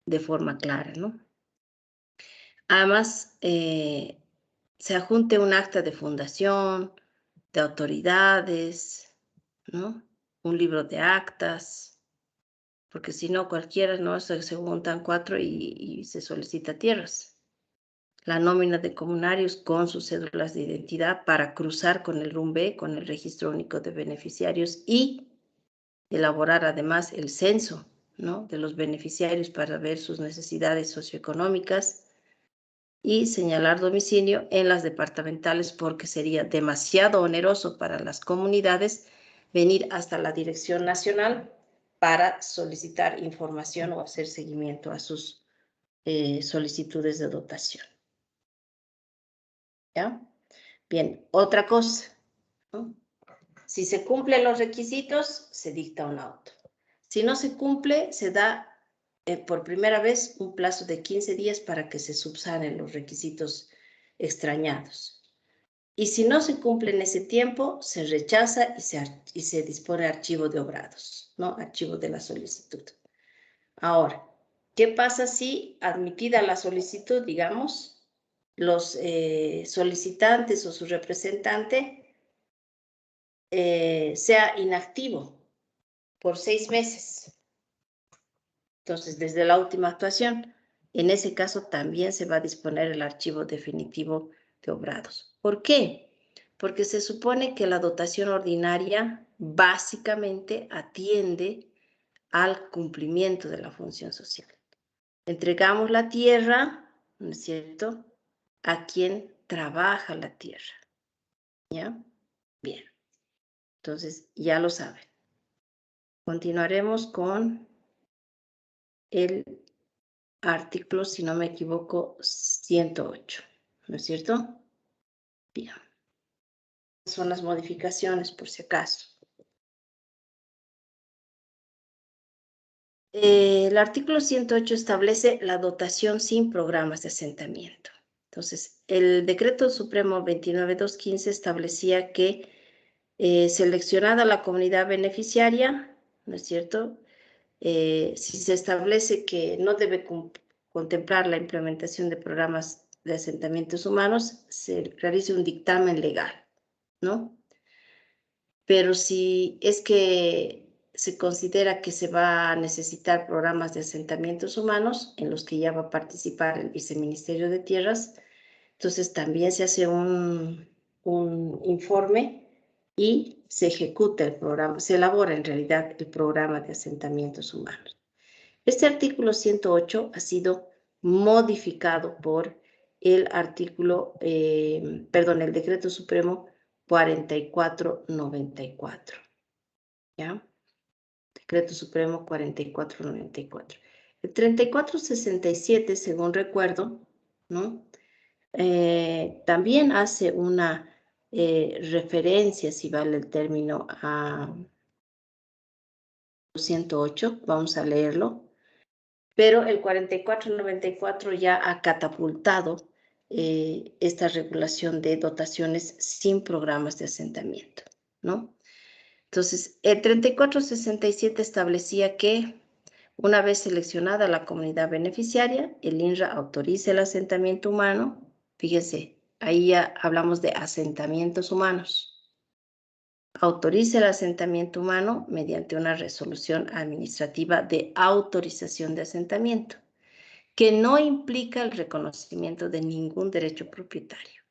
de forma clara, ¿no? Además, se adjunte un acta de fundación, de autoridades, ¿no? Un libro de actas, porque si no cualquiera, ¿no? Se juntan 4 y se solicita tierras. La nómina de comunarios con sus cédulas de identidad para cruzar con el RUMB, con el Registro Único de Beneficiarios y elaborar además el censo, ¿no? De los beneficiarios para ver sus necesidades socioeconómicas y señalar domicilio en las departamentales porque sería demasiado oneroso para las comunidades venir hasta la Dirección Nacional para solicitar información o hacer seguimiento a sus solicitudes de dotación. ¿Ya? Bien, otra cosa, ¿no? Si se cumplen los requisitos, se dicta un auto. Si no se cumple, se da por primera vez un plazo de 15 días para que se subsanen los requisitos extrañados. Y si no se cumple en ese tiempo, se rechaza y se dispone archivo de obrados, ¿no? Archivo de la solicitud. Ahora, ¿qué pasa si admitida la solicitud, digamos, los solicitantes o su representante sea inactivo por 6 meses? Entonces, desde la última actuación, en ese caso también se va a disponer el archivo definitivo de obrados. ¿Por qué? Porque se supone que la dotación ordinaria básicamente atiende al cumplimiento de la función social. Entregamos la tierra, ¿no es cierto?, a quien trabaja la tierra. ¿Ya? Bien. Entonces, ya lo saben. Continuaremos con el artículo, si no me equivoco, 108, ¿no es cierto? Bien. Son las modificaciones, por si acaso. El artículo 108 establece la dotación sin programas de asentamiento. Entonces, el Decreto Supremo 29215 establecía que seleccionada la comunidad beneficiaria, ¿no es cierto?, si se establece que no debe contemplar la implementación de programas de asentamientos humanos, se realice un dictamen legal, ¿no? Pero si es que se considera que se va a necesitar programas de asentamientos humanos en los que ya va a participar el Viceministerio de Tierras, entonces también se hace un informe y se ejecuta el programa, se elabora en realidad el programa de asentamientos humanos. Este artículo 108 ha sido modificado por el artículo, el decreto supremo 4494. ¿Ya? Decreto supremo 4494. El 3467, según recuerdo, ¿no? También hace una referencia, si vale el término, a 108, vamos a leerlo, pero el 4494 ya ha catapultado esta regulación de dotaciones sin programas de asentamiento, ¿no? Entonces, el 3467 establecía que una vez seleccionada la comunidad beneficiaria, el INRA autoriza el asentamiento humano. Fíjense, ahí ya hablamos de asentamientos humanos. Autoriza el asentamiento humano mediante una resolución administrativa de autorización de asentamiento, que no implica el reconocimiento de ningún derecho propietario.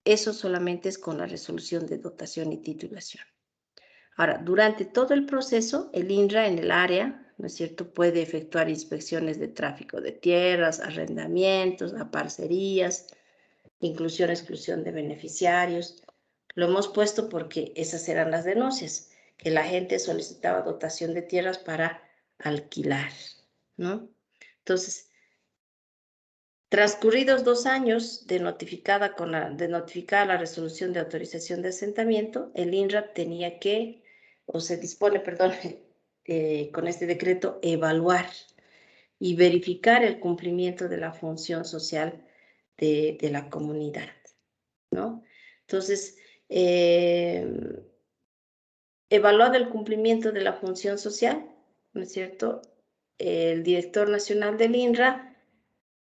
Eso solamente es con la resolución de dotación y titulación. Ahora, durante todo el proceso, el INRA en el área, ¿no es cierto?, puede efectuar inspecciones de tráfico de tierras, arrendamientos, a parcerías, inclusión, exclusión de beneficiarios. Lo hemos puesto porque esas eran las denuncias, que la gente solicitaba dotación de tierras para alquilar, ¿no? Entonces, transcurridos 2 años de notificada la resolución de autorización de asentamiento, el INRA tenía que, o se dispone, perdón, con este decreto, evaluar y verificar el cumplimiento de la función social de la comunidad, ¿no? Entonces, evaluado el cumplimiento de la función social, ¿no es cierto? El director nacional del INRA,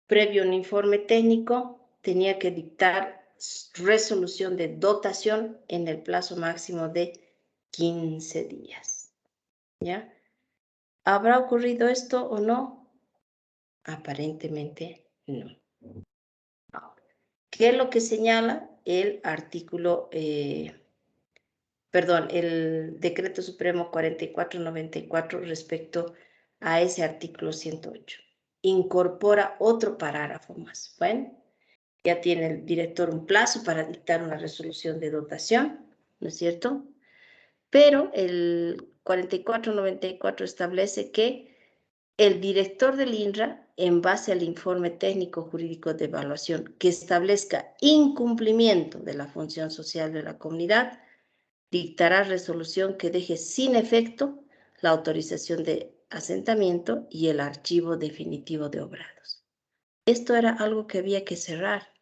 previo a un informe técnico, tenía que dictar resolución de dotación en el plazo máximo de 15 días. ¿Ya? ¿Habrá ocurrido esto o no? Aparentemente no. ¿Qué es lo que señala el artículo, el decreto supremo 4494 respecto a ese artículo 108? Incorpora otro parágrafo más. Bueno, ya tiene el director un plazo para dictar una resolución de dotación, ¿no es cierto? Pero el 4494 establece que el director del INRA, en base al informe técnico jurídico de evaluación que establezca incumplimiento de la función social de la comunidad, dictará resolución que deje sin efecto la autorización de asentamiento y el archivo definitivo de obrados. Esto era algo que había que cerrar.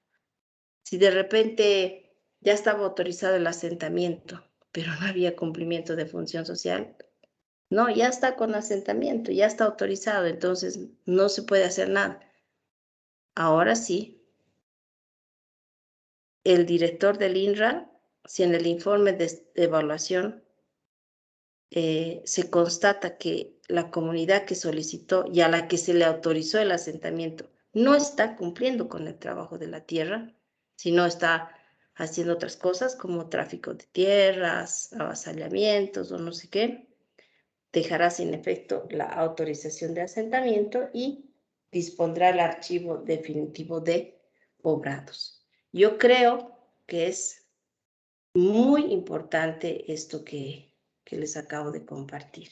Si de repente ya estaba autorizado el asentamiento, pero no había cumplimiento de función social, no, ya está con asentamiento, ya está autorizado, entonces no se puede hacer nada. Ahora sí, el director del INRA, si en el informe de evaluación se constata que la comunidad que solicitó y a la que se le autorizó el asentamiento no está cumpliendo con el trabajo de la tierra, sino está haciendo otras cosas como tráfico de tierras, avasallamientos o no sé qué, dejará sin efecto la autorización de asentamiento y dispondrá el archivo definitivo de obrados. Yo creo que es muy importante esto que les acabo de compartir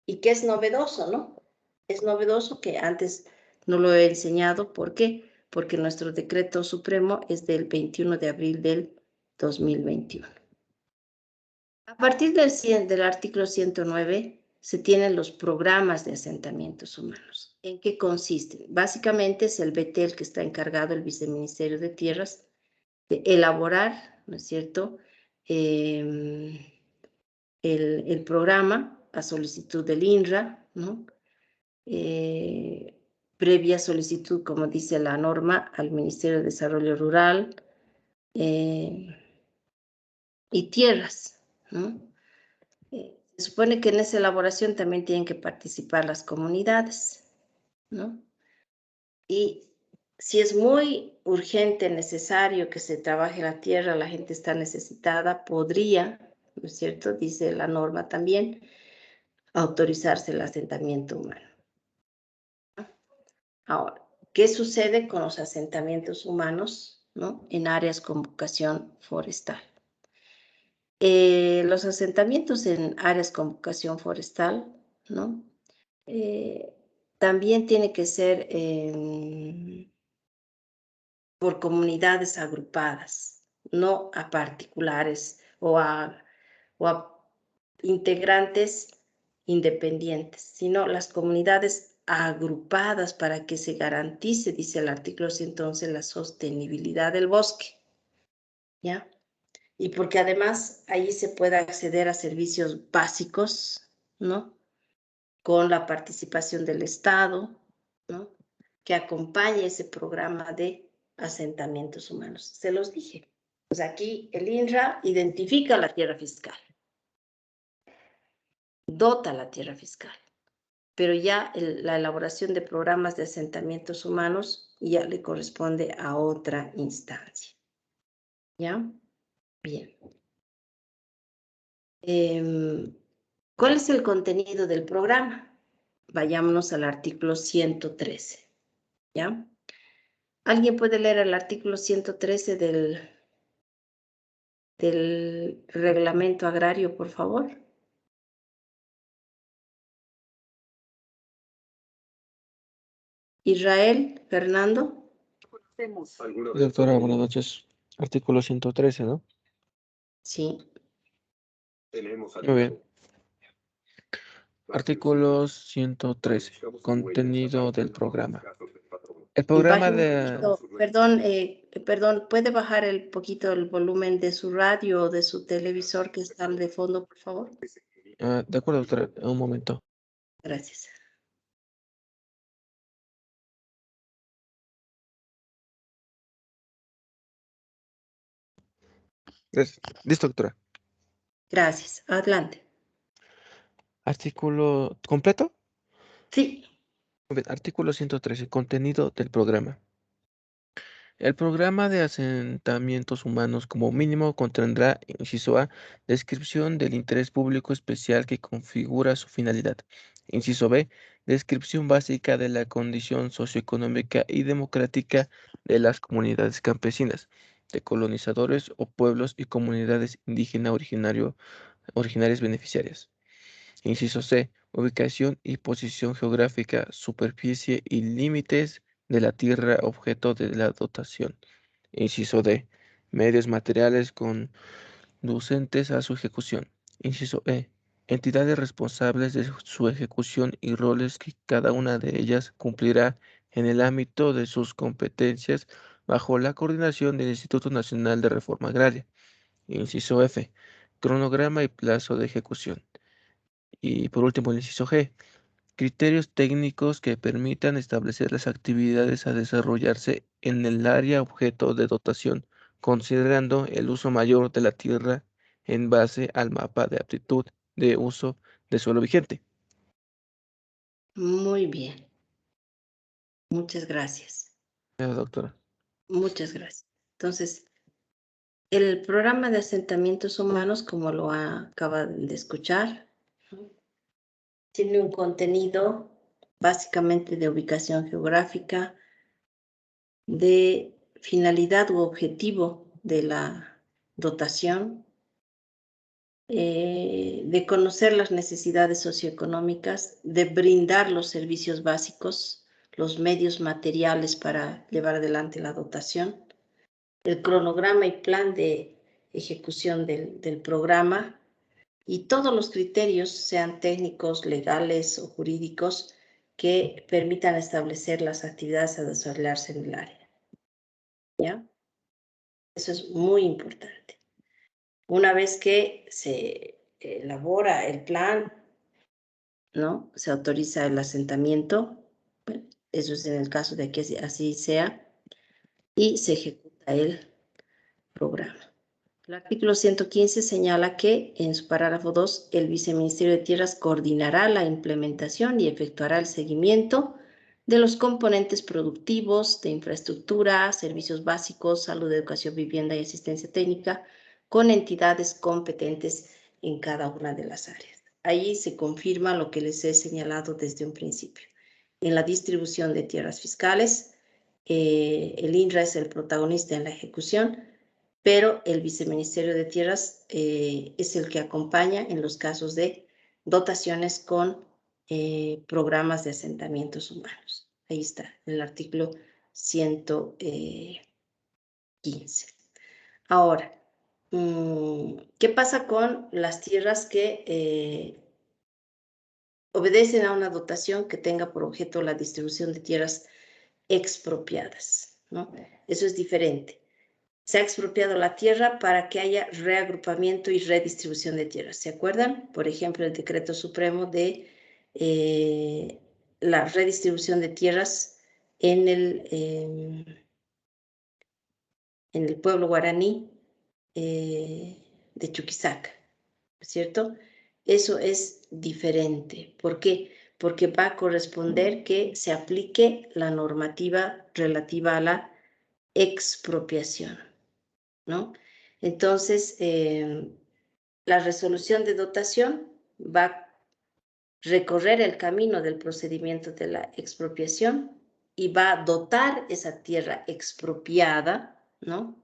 y que es novedoso, ¿no? Es novedoso que antes no lo he enseñado. ¿Por qué? Porque nuestro decreto supremo es del 21 de abril del 2021. A partir del artículo 109 se tienen los programas de asentamientos humanos. ¿En qué consisten? Básicamente es el BT el que está encargado, el Viceministerio de Tierras, de elaborar, ¿no es cierto?, el programa a solicitud del INRA, ¿no? Previa solicitud, como dice la norma, al Ministerio de Desarrollo Rural y Tierras, ¿no? Se supone que en esa elaboración también tienen que participar las comunidades, ¿no? Y si es muy urgente, necesario que se trabaje la tierra, la gente está necesitada, podría, ¿no es cierto?, dice la norma también, autorizarse el asentamiento humano. Ahora, ¿qué sucede con los asentamientos humanos, ¿no? En áreas con vocación forestal? Los asentamientos en áreas con vocación forestal, ¿no? También tiene que ser por comunidades agrupadas, no a particulares o a integrantes independientes, sino las comunidades agrupadas para que se garantice, dice el artículo 111, la sostenibilidad del bosque, ¿ya? Y porque además ahí se puede acceder a servicios básicos, ¿no? Con la participación del Estado, ¿no? Que acompañe ese programa de asentamientos humanos. Se los dije. Pues aquí el INRA identifica la tierra fiscal, dota la tierra fiscal, pero ya la elaboración de programas de asentamientos humanos ya le corresponde a otra instancia. ¿Ya? Bien. ¿Cuál es el contenido del programa? Vayámonos al artículo 113. ¿Ya? ¿Alguien puede leer el artículo 113 del reglamento agrario, por favor? Israel, Fernando. Doctora, buenas noches. Artículo 113, ¿no? Sí. Muy bien. Artículo 113. Contenido del programa. El programa Perdón, ¿puede bajar el poquito el volumen de su radio o de su televisor que está de fondo, por favor? de acuerdo, doctora. Un momento. Gracias. Listo, doctora. Gracias. Adelante. Artículo completo. Sí. Muy bien. Artículo 113. Contenido del programa. El programa de asentamientos humanos como mínimo contendrá, inciso A, descripción del interés público especial que configura su finalidad. Inciso B, descripción básica de la condición socioeconómica y democrática de las comunidades campesinas, de colonizadores o pueblos y comunidades indígenas originarias beneficiarias. Inciso C, ubicación y posición geográfica, superficie y límites de la tierra objeto de la dotación. Inciso D, medios materiales conducentes a su ejecución. Inciso E, entidades responsables de su ejecución y roles que cada una de ellas cumplirá en el ámbito de sus competencias bajo la coordinación del Instituto Nacional de Reforma Agraria. Inciso F, cronograma y plazo de ejecución. Y por último, el inciso G, criterios técnicos que permitan establecer las actividades a desarrollarse en el área objeto de dotación, considerando el uso mayor de la tierra en base al mapa de aptitud de uso de suelo vigente. Muy bien. Muchas gracias. Doctora. Muchas gracias. Entonces, el programa de asentamientos humanos, como lo acaban de escuchar, tiene un contenido básicamente de ubicación geográfica, de finalidad u objetivo de la dotación, de conocer las necesidades socioeconómicas, de brindar los servicios básicos, los medios materiales para llevar adelante la dotación, el cronograma y plan de ejecución del programa y todos los criterios, sean técnicos, legales o jurídicos, que permitan establecer las actividades a desarrollarse en el área. ¿Ya? Eso es muy importante. Una vez que se elabora el plan, ¿no? Se autoriza el asentamiento, bueno, eso es en el caso de que así sea, y se ejecuta el programa. El artículo 115 señala que, en su parágrafo 2, el Viceministerio de Tierras coordinará la implementación y efectuará el seguimiento de los componentes productivos, de infraestructura, servicios básicos, salud, educación, vivienda y asistencia técnica, con entidades competentes en cada una de las áreas. Ahí se confirma lo que les he señalado desde un principio. En la distribución de tierras fiscales, el INRA es el protagonista en la ejecución, pero el Viceministerio de Tierras es el que acompaña en los casos de dotaciones con programas de asentamientos humanos. Ahí está, en el artículo 115. Ahora, ¿qué pasa con las tierras que obedecen a una dotación que tenga por objeto la distribución de tierras expropiadas, ¿no? Eso es diferente. Se ha expropiado la tierra para que haya reagrupamiento y redistribución de tierras. ¿Se acuerdan? Por ejemplo, el decreto supremo de la redistribución de tierras en el pueblo guaraní de Chuquisaca, ¿cierto? Eso es diferente. ¿Por qué? Porque va a corresponder que se aplique la normativa relativa a la expropiación, ¿no? Entonces, la resolución de dotación va a recorrer el camino del procedimiento de la expropiación y va a dotar esa tierra expropiada, ¿no?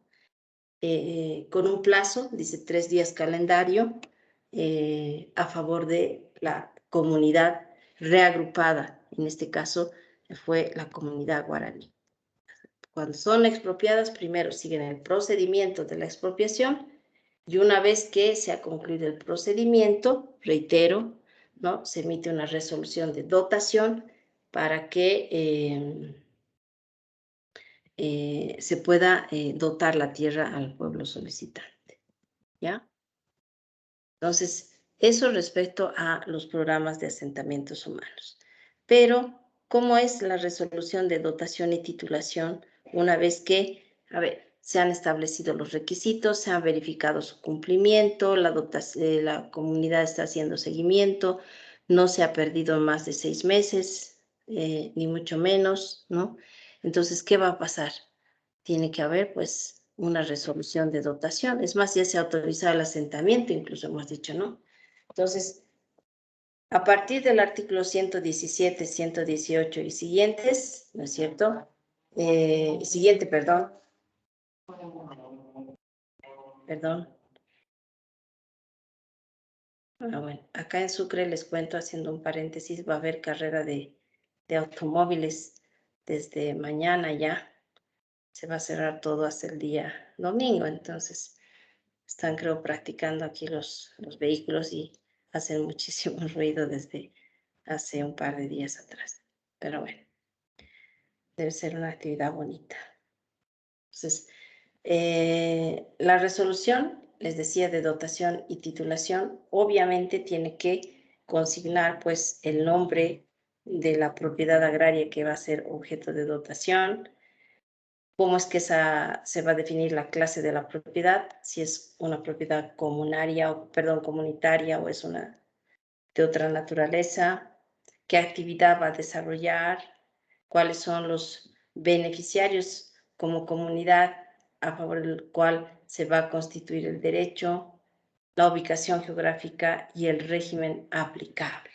Con un plazo, dice 3 días calendario, a favor de la comunidad reagrupada. En este caso fue la comunidad guaraní. Cuando son expropiadas, primero siguen el procedimiento de la expropiación y una vez que se ha concluido el procedimiento, reitero, ¿no? Se emite una resolución de dotación para que se pueda dotar la tierra al pueblo solicitante, ¿ya? Entonces, eso respecto a los programas de asentamientos humanos. Pero, ¿cómo es la resolución de dotación y titulación una vez que, se han establecido los requisitos, se ha verificado su cumplimiento, la comunidad está haciendo seguimiento, no se ha perdido más de 6 meses, ni mucho menos, ¿no? Entonces, ¿qué va a pasar? Tiene que haber, pues, una resolución de dotación. Es más, ya se ha autorizado el asentamiento, incluso hemos dicho, ¿no? Entonces, a partir del artículo 117, 118 y siguientes, ¿no es cierto? Perdón. Bueno, acá en Sucre les cuento, haciendo un paréntesis, va a haber carrera de automóviles desde mañana ya. Se va a cerrar todo hasta el día domingo, entonces están, creo, practicando aquí los vehículos y hacen muchísimo ruido desde hace un par de días atrás. Pero bueno, debe ser una actividad bonita. Entonces, la resolución, les decía, de dotación y titulación, obviamente tiene que consignar, pues, el nombre de la propiedad agraria que va a ser objeto de dotación, cómo es que se va a definir la clase de la propiedad, si es una propiedad comunitaria o es una de otra naturaleza, qué actividad va a desarrollar, cuáles son los beneficiarios como comunidad a favor del cual se va a constituir el derecho, la ubicación geográfica y el régimen aplicable.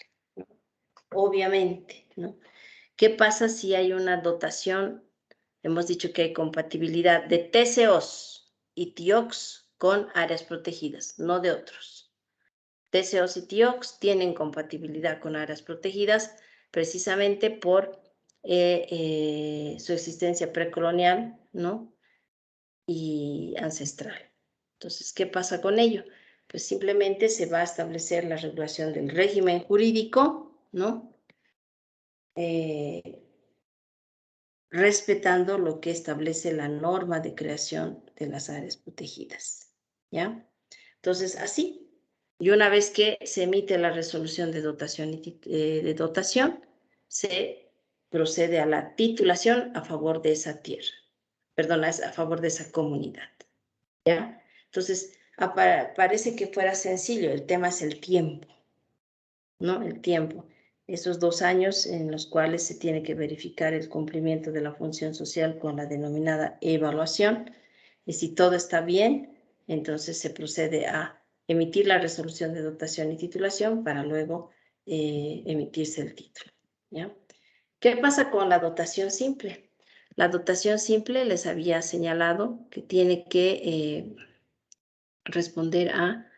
Obviamente, ¿no? ¿Qué pasa si hay una dotación? Hemos dicho que hay compatibilidad de TCOs y TIOCs con áreas protegidas, no de otros. TCOs y TIOCs tienen compatibilidad con áreas protegidas precisamente por su existencia precolonial, ¿no? Y ancestral. Entonces, ¿qué pasa con ello? Pues simplemente se va a establecer la regulación del régimen jurídico, ¿no? Respetando lo que establece la norma de creación de las áreas protegidas, ¿ya? Entonces, así, y una vez que se emite la resolución de dotación, se procede a la titulación a favor de esa tierra, perdón, a favor de esa comunidad, ¿ya? Entonces, parece que fuera sencillo, el tema es el tiempo, ¿no? El tiempo. Esos 2 años en los cuales se tiene que verificar el cumplimiento de la función social con la denominada evaluación. Y si todo está bien, entonces se procede a emitir la resolución de dotación y titulación para luego emitirse el título, ¿ya? ¿Qué pasa con la dotación simple? La dotación simple les había señalado que tiene que responder a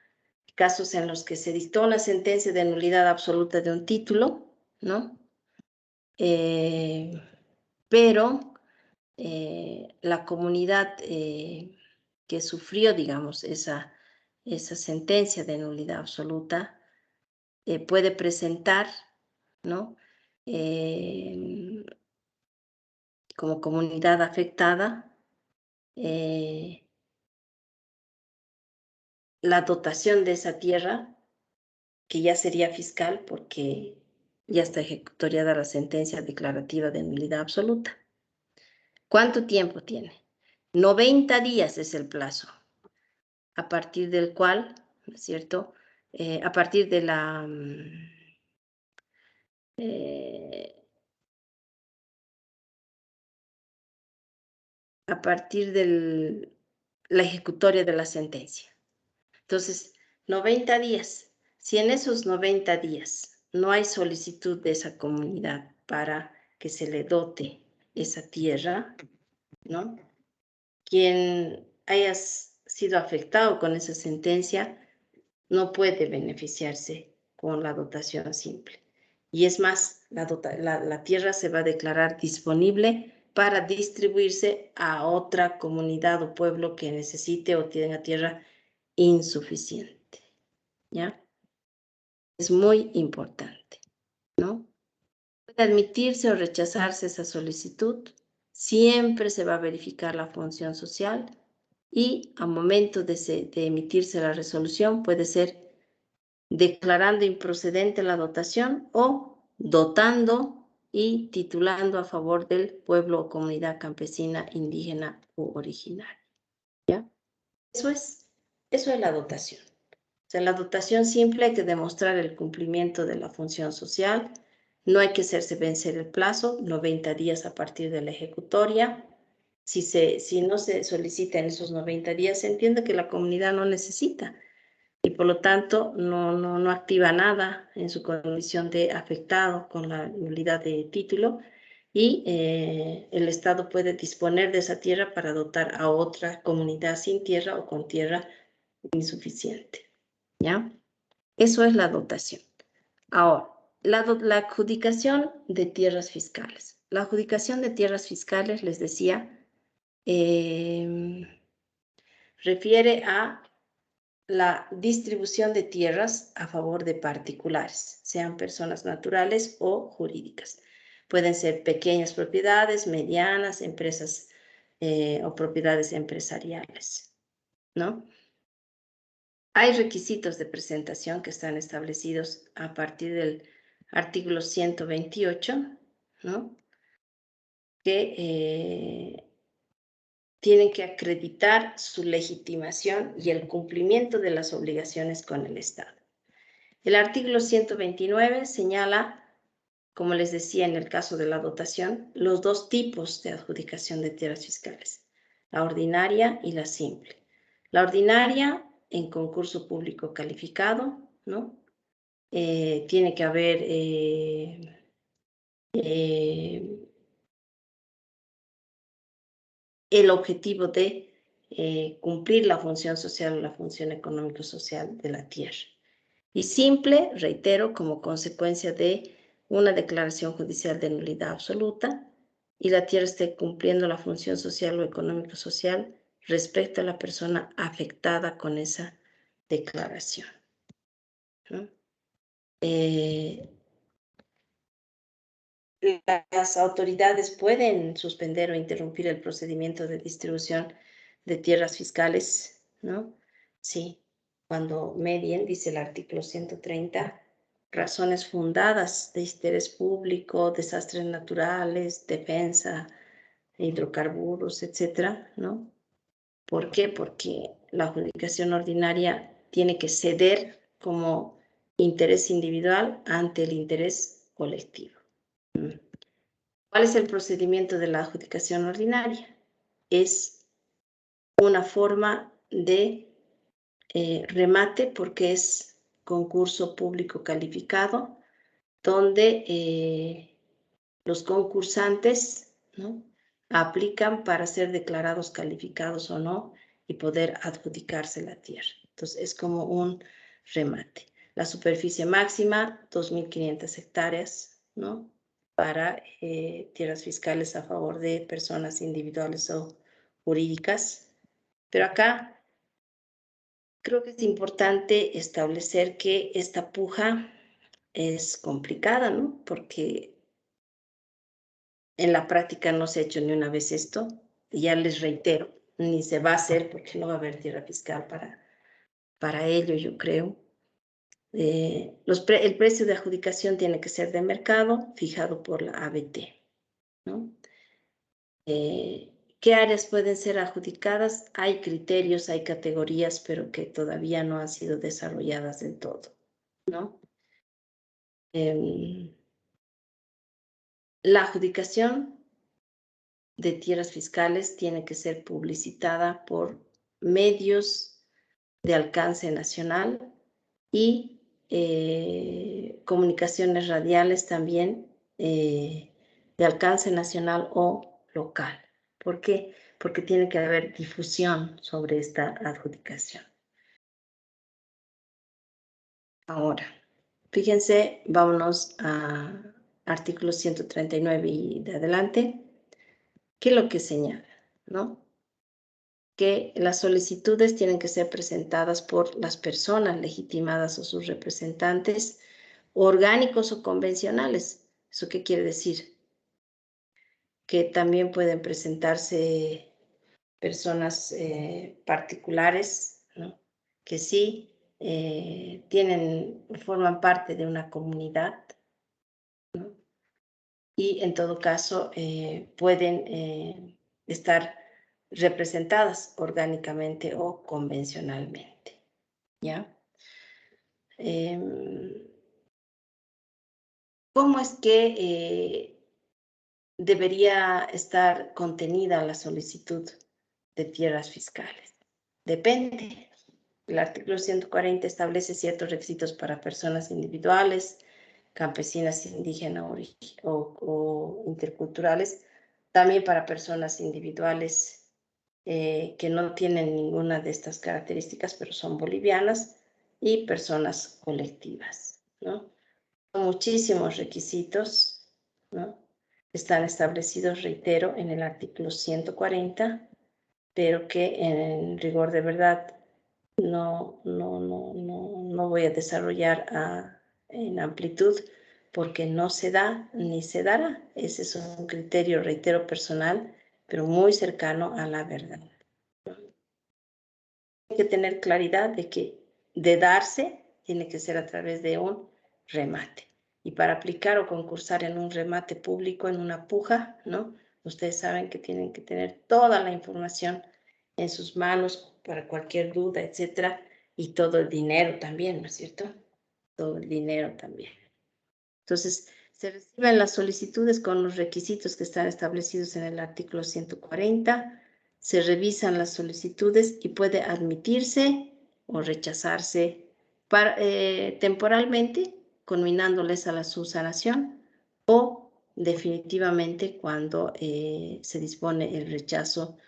casos en los que se dictó una sentencia de nulidad absoluta de un título, ¿no? Pero la comunidad que sufrió, digamos, esa sentencia de nulidad absoluta puede presentar, ¿no? Como comunidad afectada, la dotación de esa tierra, que ya sería fiscal porque ya está ejecutoriada la sentencia declarativa de nulidad absoluta. ¿Cuánto tiempo tiene? 90 días es el plazo, a partir del cual, ¿no es cierto? A partir de la... a partir de la ejecutoria de la sentencia. Entonces, 90 días. Si en esos 90 días no hay solicitud de esa comunidad para que se le dote esa tierra, ¿no? Quien haya sido afectado con esa sentencia no puede beneficiarse con la dotación simple. Y es más, la tierra se va a declarar disponible para distribuirse a otra comunidad o pueblo que necesite o tenga tierra insuficiente, ¿ya? Es muy importante, ¿no? Puede admitirse o rechazarse esa solicitud, siempre se va a verificar la función social y al momento de emitirse la resolución puede ser declarando improcedente la dotación o dotando y titulando a favor del pueblo o comunidad campesina, indígena u originaria, ¿ya? Eso es la dotación. O sea, la dotación simple hay que demostrar el cumplimiento de la función social, no hay que hacerse vencer el plazo, 90 días a partir de la ejecutoria. Si no se solicita en esos 90 días, se entiende que la comunidad no necesita y por lo tanto no activa nada en su condición de afectado con la nulidad de título y el Estado puede disponer de esa tierra para dotar a otra comunidad sin tierra o con tierra insuficiente, ¿ya? Eso es la dotación. Ahora, la adjudicación de tierras fiscales. La adjudicación de tierras fiscales, les decía, refiere a la distribución de tierras a favor de particulares, sean personas naturales o jurídicas. Pueden ser pequeñas propiedades, medianas, empresas o propiedades empresariales, ¿no? Hay requisitos de presentación que están establecidos a partir del artículo 128, ¿no? Que tienen que acreditar su legitimación y el cumplimiento de las obligaciones con el Estado. El artículo 129 señala, como les decía en el caso de la dotación, los dos tipos de adjudicación de tierras fiscales, la ordinaria y la simple. La ordinaria en concurso público calificado, ¿no? Tiene que haber el objetivo de cumplir la función social o la función económico-social de la tierra. Y simple, reitero, como consecuencia de una declaración judicial de nulidad absoluta y la tierra esté cumpliendo la función social o económico-social respecto a la persona afectada con esa declaración, ¿no? Las autoridades pueden suspender o interrumpir el procedimiento de distribución de tierras fiscales, ¿no? Sí, cuando medien, dice el artículo 130, razones fundadas de interés público, desastres naturales, defensa, hidrocarburos, etcétera, ¿no? ¿Por qué? Porque la adjudicación ordinaria tiene que ceder como interés individual ante el interés colectivo. ¿Cuál es el procedimiento de la adjudicación ordinaria? Es una forma de remate porque es concurso público calificado, donde los concursantes, ¿no? aplican para ser declarados calificados o no y poder adjudicarse la tierra. Entonces, es como un remate. La superficie máxima, 2.500 hectáreas, ¿no? Para tierras fiscales a favor de personas individuales o jurídicas. Pero acá creo que es importante establecer que esta puja es complicada, ¿no? Porque en la práctica no se ha hecho ni una vez esto. Y ya les reitero, ni se va a hacer porque no va a haber tierra fiscal para ello, yo creo. El precio de adjudicación tiene que ser de mercado, fijado por la ABT, ¿no? ¿Qué áreas pueden ser adjudicadas? Hay criterios, hay categorías, pero que todavía no han sido desarrolladas del todo, ¿no? La adjudicación de tierras fiscales tiene que ser publicitada por medios de alcance nacional y comunicaciones radiales también de alcance nacional o local. ¿Por qué? Porque tiene que haber difusión sobre esta adjudicación. Ahora, fíjense, vámonos a artículo 139 y de adelante. ¿Qué es lo que señala? ¿No? Que las solicitudes tienen que ser presentadas por las personas legitimadas o sus representantes, orgánicos o convencionales. ¿Eso qué quiere decir? Que también pueden presentarse personas particulares, ¿no? Que sí forman parte de una comunidad, ¿no? Y en todo caso pueden estar representadas orgánicamente o convencionalmente, ¿ya? ¿Cómo es que debería estar contenida la solicitud de tierras fiscales? Depende. El artículo 140 establece ciertos requisitos para personas individuales, campesinas, indígenas o interculturales, también para personas individuales que no tienen ninguna de estas características, pero son bolivianas, y personas colectivas, ¿no? Son muchísimos requisitos, ¿no? Están establecidos, reitero, en el artículo 140, pero que en rigor de verdad no voy a desarrollar en amplitud porque no se da ni se dará. Ese es un criterio, reitero, personal, pero muy cercano a la verdad. Hay que tener claridad de que de darse tiene que ser a través de un remate. Y para aplicar o concursar en un remate público, en una puja, ¿no? Ustedes saben que tienen que tener toda la información en sus manos para cualquier duda, etcétera, y todo el dinero también, ¿no es cierto? Todo el dinero también. Entonces, se reciben las solicitudes con los requisitos que están establecidos en el artículo 140, se revisan las solicitudes y puede admitirse o rechazarse temporalmente, conminándoles a la subsanación, o definitivamente cuando se dispone el rechazo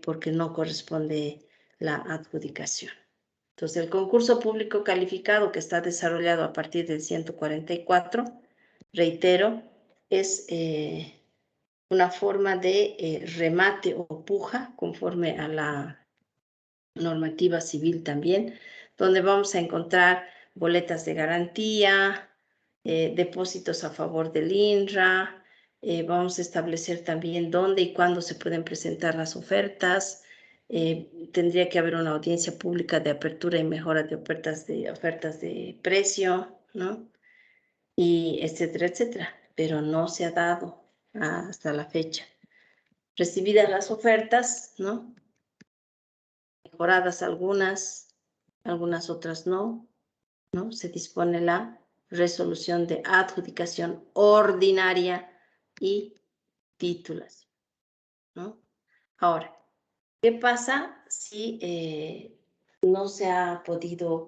porque no corresponde la adjudicación. Entonces, el concurso público calificado que está desarrollado a partir del 144, reitero, es una forma de remate o puja conforme a la normativa civil también, donde vamos a encontrar boletas de garantía, depósitos a favor del INRA, vamos a establecer también dónde y cuándo se pueden presentar las ofertas. Tendría que haber una audiencia pública de apertura y mejora de ofertas de precio, ¿no? Y etcétera, etcétera. Pero no se ha dado hasta la fecha. Recibidas las ofertas, ¿no? Mejoradas algunas otras no, ¿no? Se dispone la resolución de adjudicación ordinaria y titulación, ¿no? Ahora, ¿qué pasa si no se ha podido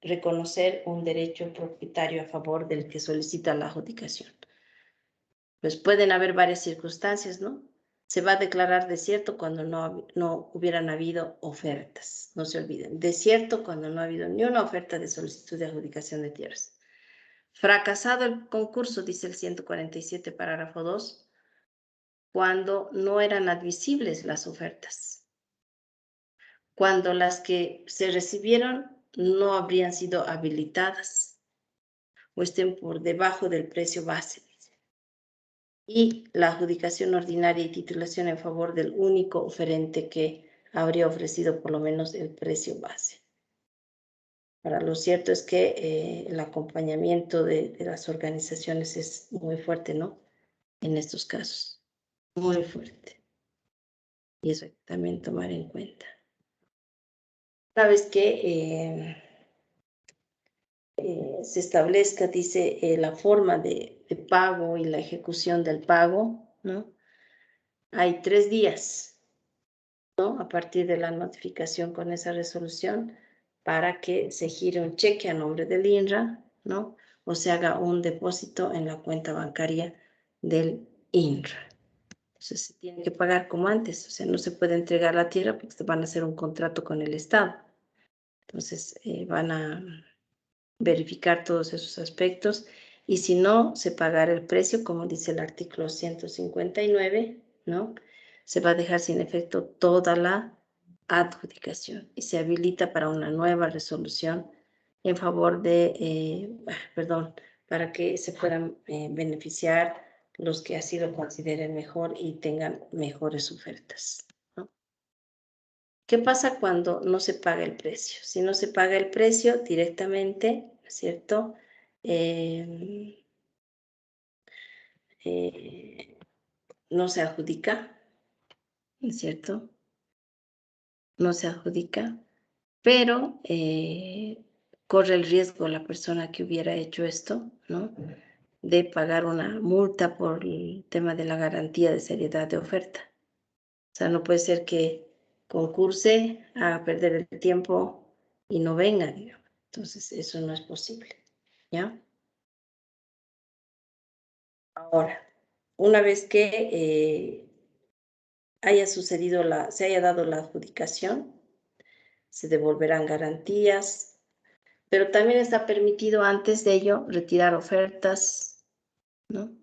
reconocer un derecho propietario a favor del que solicita la adjudicación? Pues pueden haber varias circunstancias, ¿no? Se va a declarar desierto cuando no hubieran habido ofertas. No se olviden. Desierto cuando no ha habido ni una oferta de solicitud de adjudicación de tierras. Fracasado el concurso, dice el 147, parágrafo 2, cuando no eran admisibles las ofertas. Cuando las que se recibieron no habrían sido habilitadas o estén por debajo del precio base. Y la adjudicación ordinaria y titulación en favor del único oferente que habría ofrecido por lo menos el precio base. Ahora, lo cierto es que el acompañamiento de las organizaciones es muy fuerte, ¿no? En estos casos, muy fuerte. Y eso hay que también tomar en cuenta. Una vez que se establezca, dice, la forma de pago y la ejecución del pago, ¿no? Hay 3 días, ¿no? A partir de la notificación con esa resolución para que se gire un cheque a nombre del INRA, ¿no? O se haga un depósito en la cuenta bancaria del INRA. Entonces se tiene que pagar como antes, o sea, no se puede entregar la tierra porque van a hacer un contrato con el Estado. Entonces van a verificar todos esos aspectos y si no, se pagará el precio, como dice el artículo 159, ¿no? Se va a dejar sin efecto toda la adjudicación y se habilita para una nueva resolución en favor de, para que se puedan beneficiar los que así lo consideren mejor y tengan mejores ofertas, ¿no? ¿Qué pasa cuando no se paga el precio? Si no se paga el precio directamente, ¿cierto? No se adjudica, ¿cierto? No se adjudica, pero corre el riesgo la persona que hubiera hecho esto, ¿no? De pagar una multa por el tema de la garantía de seriedad de oferta. O sea, no puede ser que concurse, haga perder el tiempo y no venga, digamos. Entonces, eso no es posible, ¿ya? Ahora, una vez que haya sucedido se haya dado la adjudicación, se devolverán garantías, pero también está permitido antes de ello retirar ofertas, ¿no?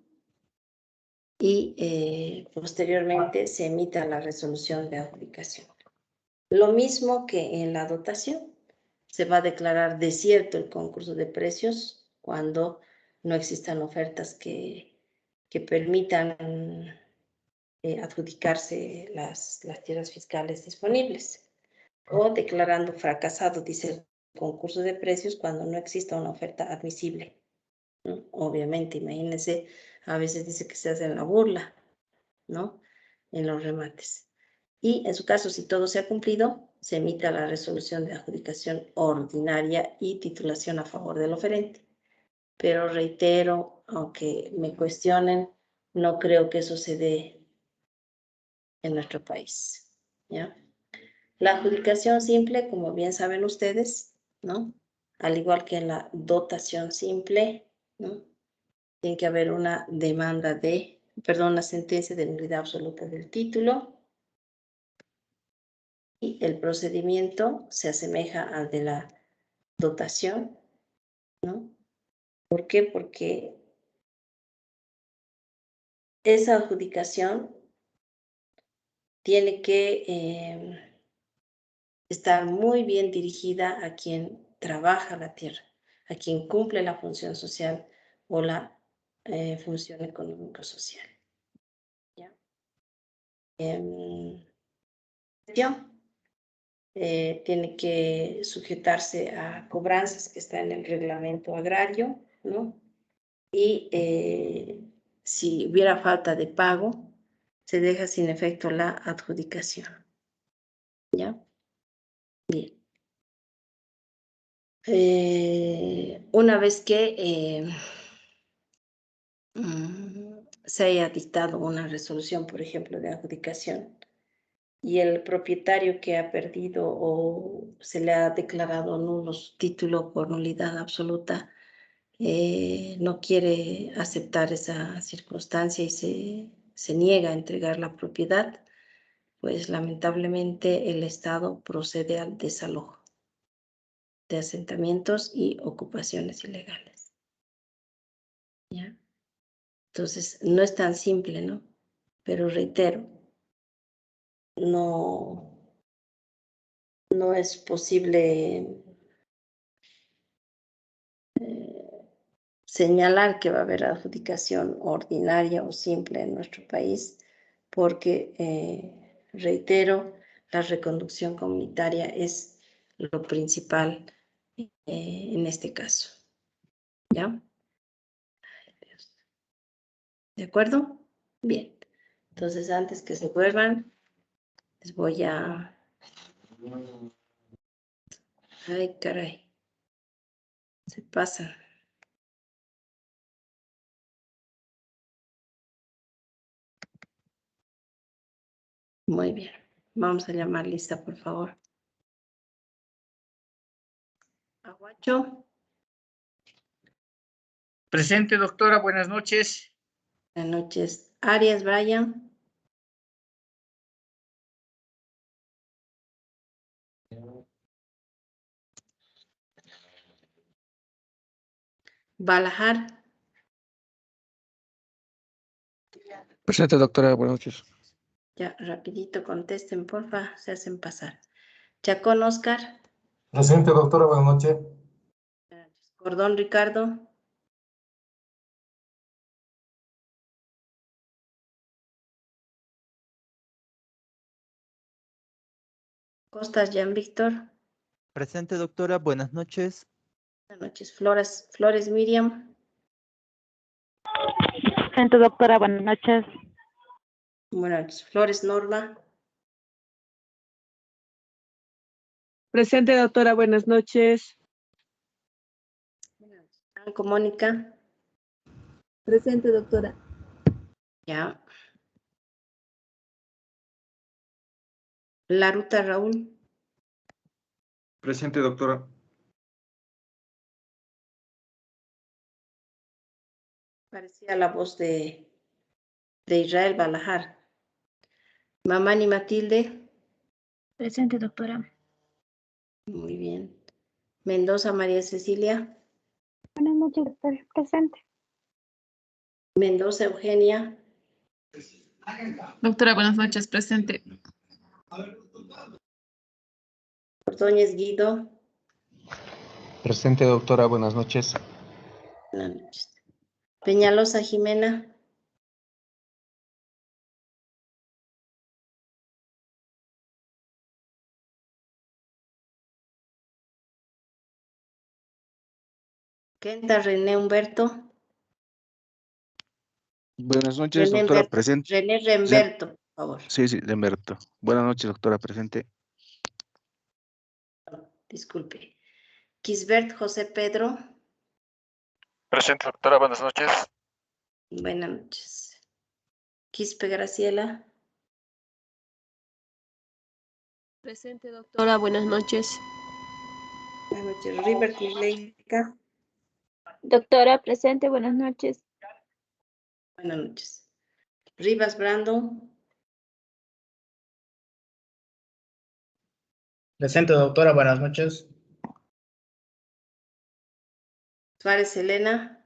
Y posteriormente se emita la resolución de adjudicación. Lo mismo que en la dotación, se va a declarar desierto el concurso de precios cuando no existan ofertas que permitan adjudicarse las tierras fiscales disponibles. O declarando fracasado, dice el concurso de precios, cuando no exista una oferta admisible, ¿no? Obviamente, imagínense, a veces dice que se hace la burla, ¿no? En los remates. Y en su caso, si todo se ha cumplido, se emita la resolución de adjudicación ordinaria y titulación a favor del oferente. Pero reitero, aunque me cuestionen, no creo que eso se dé en nuestro país, ¿ya? La adjudicación simple, como bien saben ustedes, ¿no? Al igual que en la dotación simple, ¿no? Tiene que haber una una sentencia de nulidad absoluta del título. Y el procedimiento se asemeja al de la dotación, ¿no? ¿Por qué? Porque esa adjudicación tiene que estar muy bien dirigida a quien trabaja la tierra, a quien cumple la función social o la función económico-social. ¿Ya? Tiene que sujetarse a cobranzas que están en el reglamento agrario, ¿no? Y si hubiera falta de pago, se deja sin efecto la adjudicación. ¿Ya? Bien. Una vez que se haya dictado una resolución, por ejemplo, de adjudicación, y el propietario que ha perdido o se le ha declarado nulo su título por nulidad absoluta, no quiere aceptar esa circunstancia y se niega a entregar la propiedad, pues lamentablemente el Estado procede al desalojo de asentamientos y ocupaciones ilegales. ¿Ya? Entonces, no es tan simple, ¿no? Pero reitero, no es posible señalar que va a haber adjudicación ordinaria o simple en nuestro país, porque, reitero, la reconducción comunitaria es lo principal en este caso. ¿Ya? ¿De acuerdo? Bien. Entonces, antes que se vuelvan, les voy a... Ay, caray. Se pasa. Muy bien. Vamos a llamar lista, por favor. Aguacho. Presente, doctora. Buenas noches. Buenas noches. Arias, Brian. Balajar. Presente, doctora. Buenas noches. Ya, rapidito contesten, porfa, se hacen pasar. Chacón, Oscar. Presente, doctora, buenas noches. Cordón, Ricardo. Costas, Jean Víctor. Presente, doctora. Buenas noches. Buenas noches. Flores, Miriam. Presente, doctora. Buenas noches. Buenas noches. Flores, Norma. Presente, doctora. Buenas noches. Franco, Mónica. Presente, doctora. Ya. Laruta, Raúl. Presente, doctora. Parecía la voz de Israel Balajar. Mamani, Matilde. Presente, doctora. Muy bien. Mendoza, María Cecilia. Buenas noches, doctora. Presente. Mendoza, Eugenia. Doctora, buenas noches. Presente. Ordóñez, Guido. Presente, doctora. Buenas noches. Buenas noches. Peñalosa, Jimena. Quenta, René, Humberto. Buenas noches, René doctora. Humberto. Presente. René Remberto, por favor. Sí, Humberto. Buenas noches, doctora. Presente. Disculpe. Quisbert José Pedro. Presente, doctora. Buenas noches. Buenas noches. Quispe Graciela. Presente, doctora. Buenas noches. Buenas noches. Rivert Mileica. Doctora, presente. Buenas noches. Buenas noches. Rivas Brando. Presente, doctora. Buenas noches. Suárez Elena.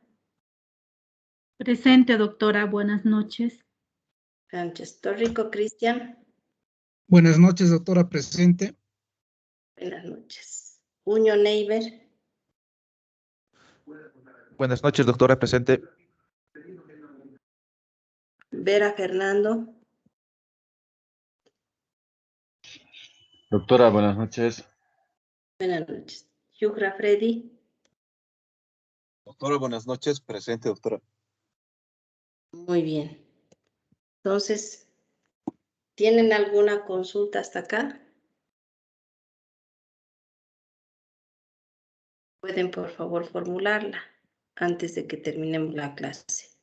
Presente, doctora. Buenas noches. Buenas noches. Torrico Cristian. Buenas noches, doctora. Presente. Buenas noches. Uño Neiber. Buenas noches, doctora. Presente. Vera Fernando. Doctora, buenas noches. Buenas noches. Yugra Freddy. Doctora, buenas noches. Presente, doctora. Muy bien. Entonces, ¿tienen alguna consulta hasta acá? Pueden, por favor, formularla antes de que terminemos la clase.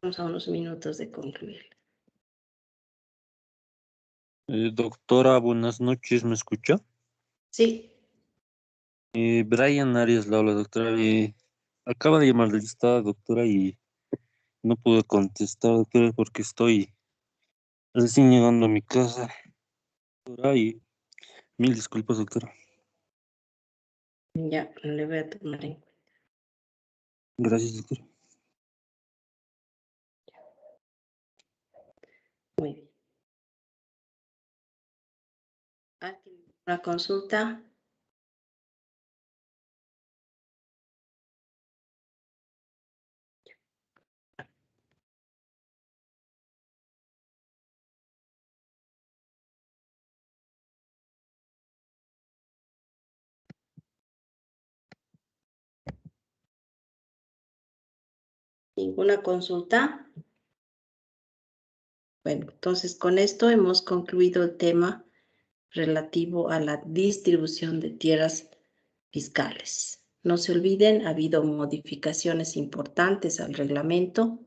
Vamos a unos minutos de concluir. Doctora, buenas noches, ¿me escucha? Sí. Brian Arias la habla, doctora. Acaba de llamar de lista, doctora, y no pude contestar, doctora, porque estoy recién llegando a mi casa. Doctora, y mil disculpas, doctora. Ya, le voy a tomar en cuenta. Gracias, doctora. Muy bien. ¿Una consulta? ¿Ninguna consulta? Bueno, entonces con esto hemos concluido el tema relativo a la distribución de tierras fiscales. No se olviden, ha habido modificaciones importantes al reglamento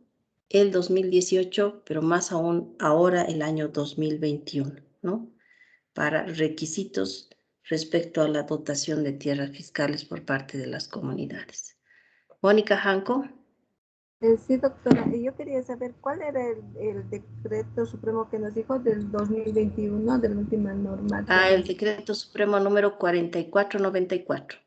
el 2018, pero más aún ahora el año 2021, ¿no? Para requisitos respecto a la dotación de tierras fiscales por parte de las comunidades. Mónica Janco. Sí, doctora. Yo quería saber cuál era el decreto supremo que nos dijo del 2021, de la última norma. El decreto supremo número 4494.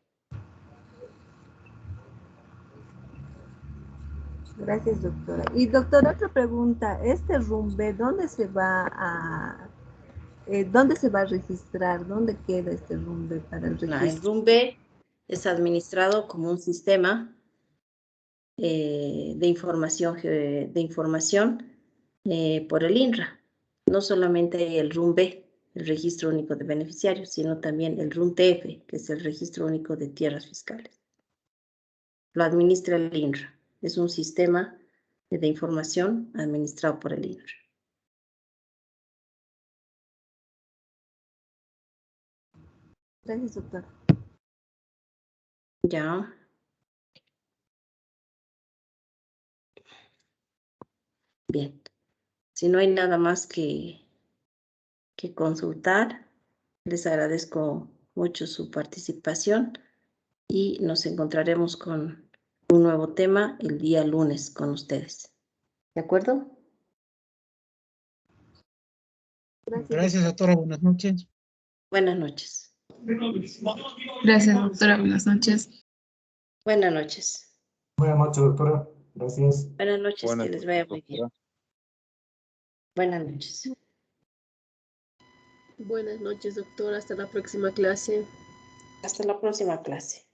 Gracias, doctora. Y doctora, otra pregunta. Este rumbe, ¿dónde se va a registrar? ¿Dónde queda este rumbe para el registro? El rumbe es administrado como un sistema de información por el INRA. No solamente el RUMB, el Registro Único de Beneficiarios, sino también el RUNTF, que es el Registro Único de Tierras Fiscales. Lo administra el INRA. Es un sistema de información administrado por el INRA. Gracias, doctora. Ya. Bien. Si no hay nada más que consultar, les agradezco mucho su participación y nos encontraremos con un nuevo tema el día lunes con ustedes. ¿De acuerdo? Gracias, doctora. Buenas noches. Buenas noches. Gracias, doctora. Buenas noches. Buenas noches. Buenas noches, doctora. Gracias. Buenas noches, Buenas que les vaya muy noches, bien. doctora. Buenas noches. Buenas noches, doctora. Hasta la próxima clase. Hasta la próxima clase.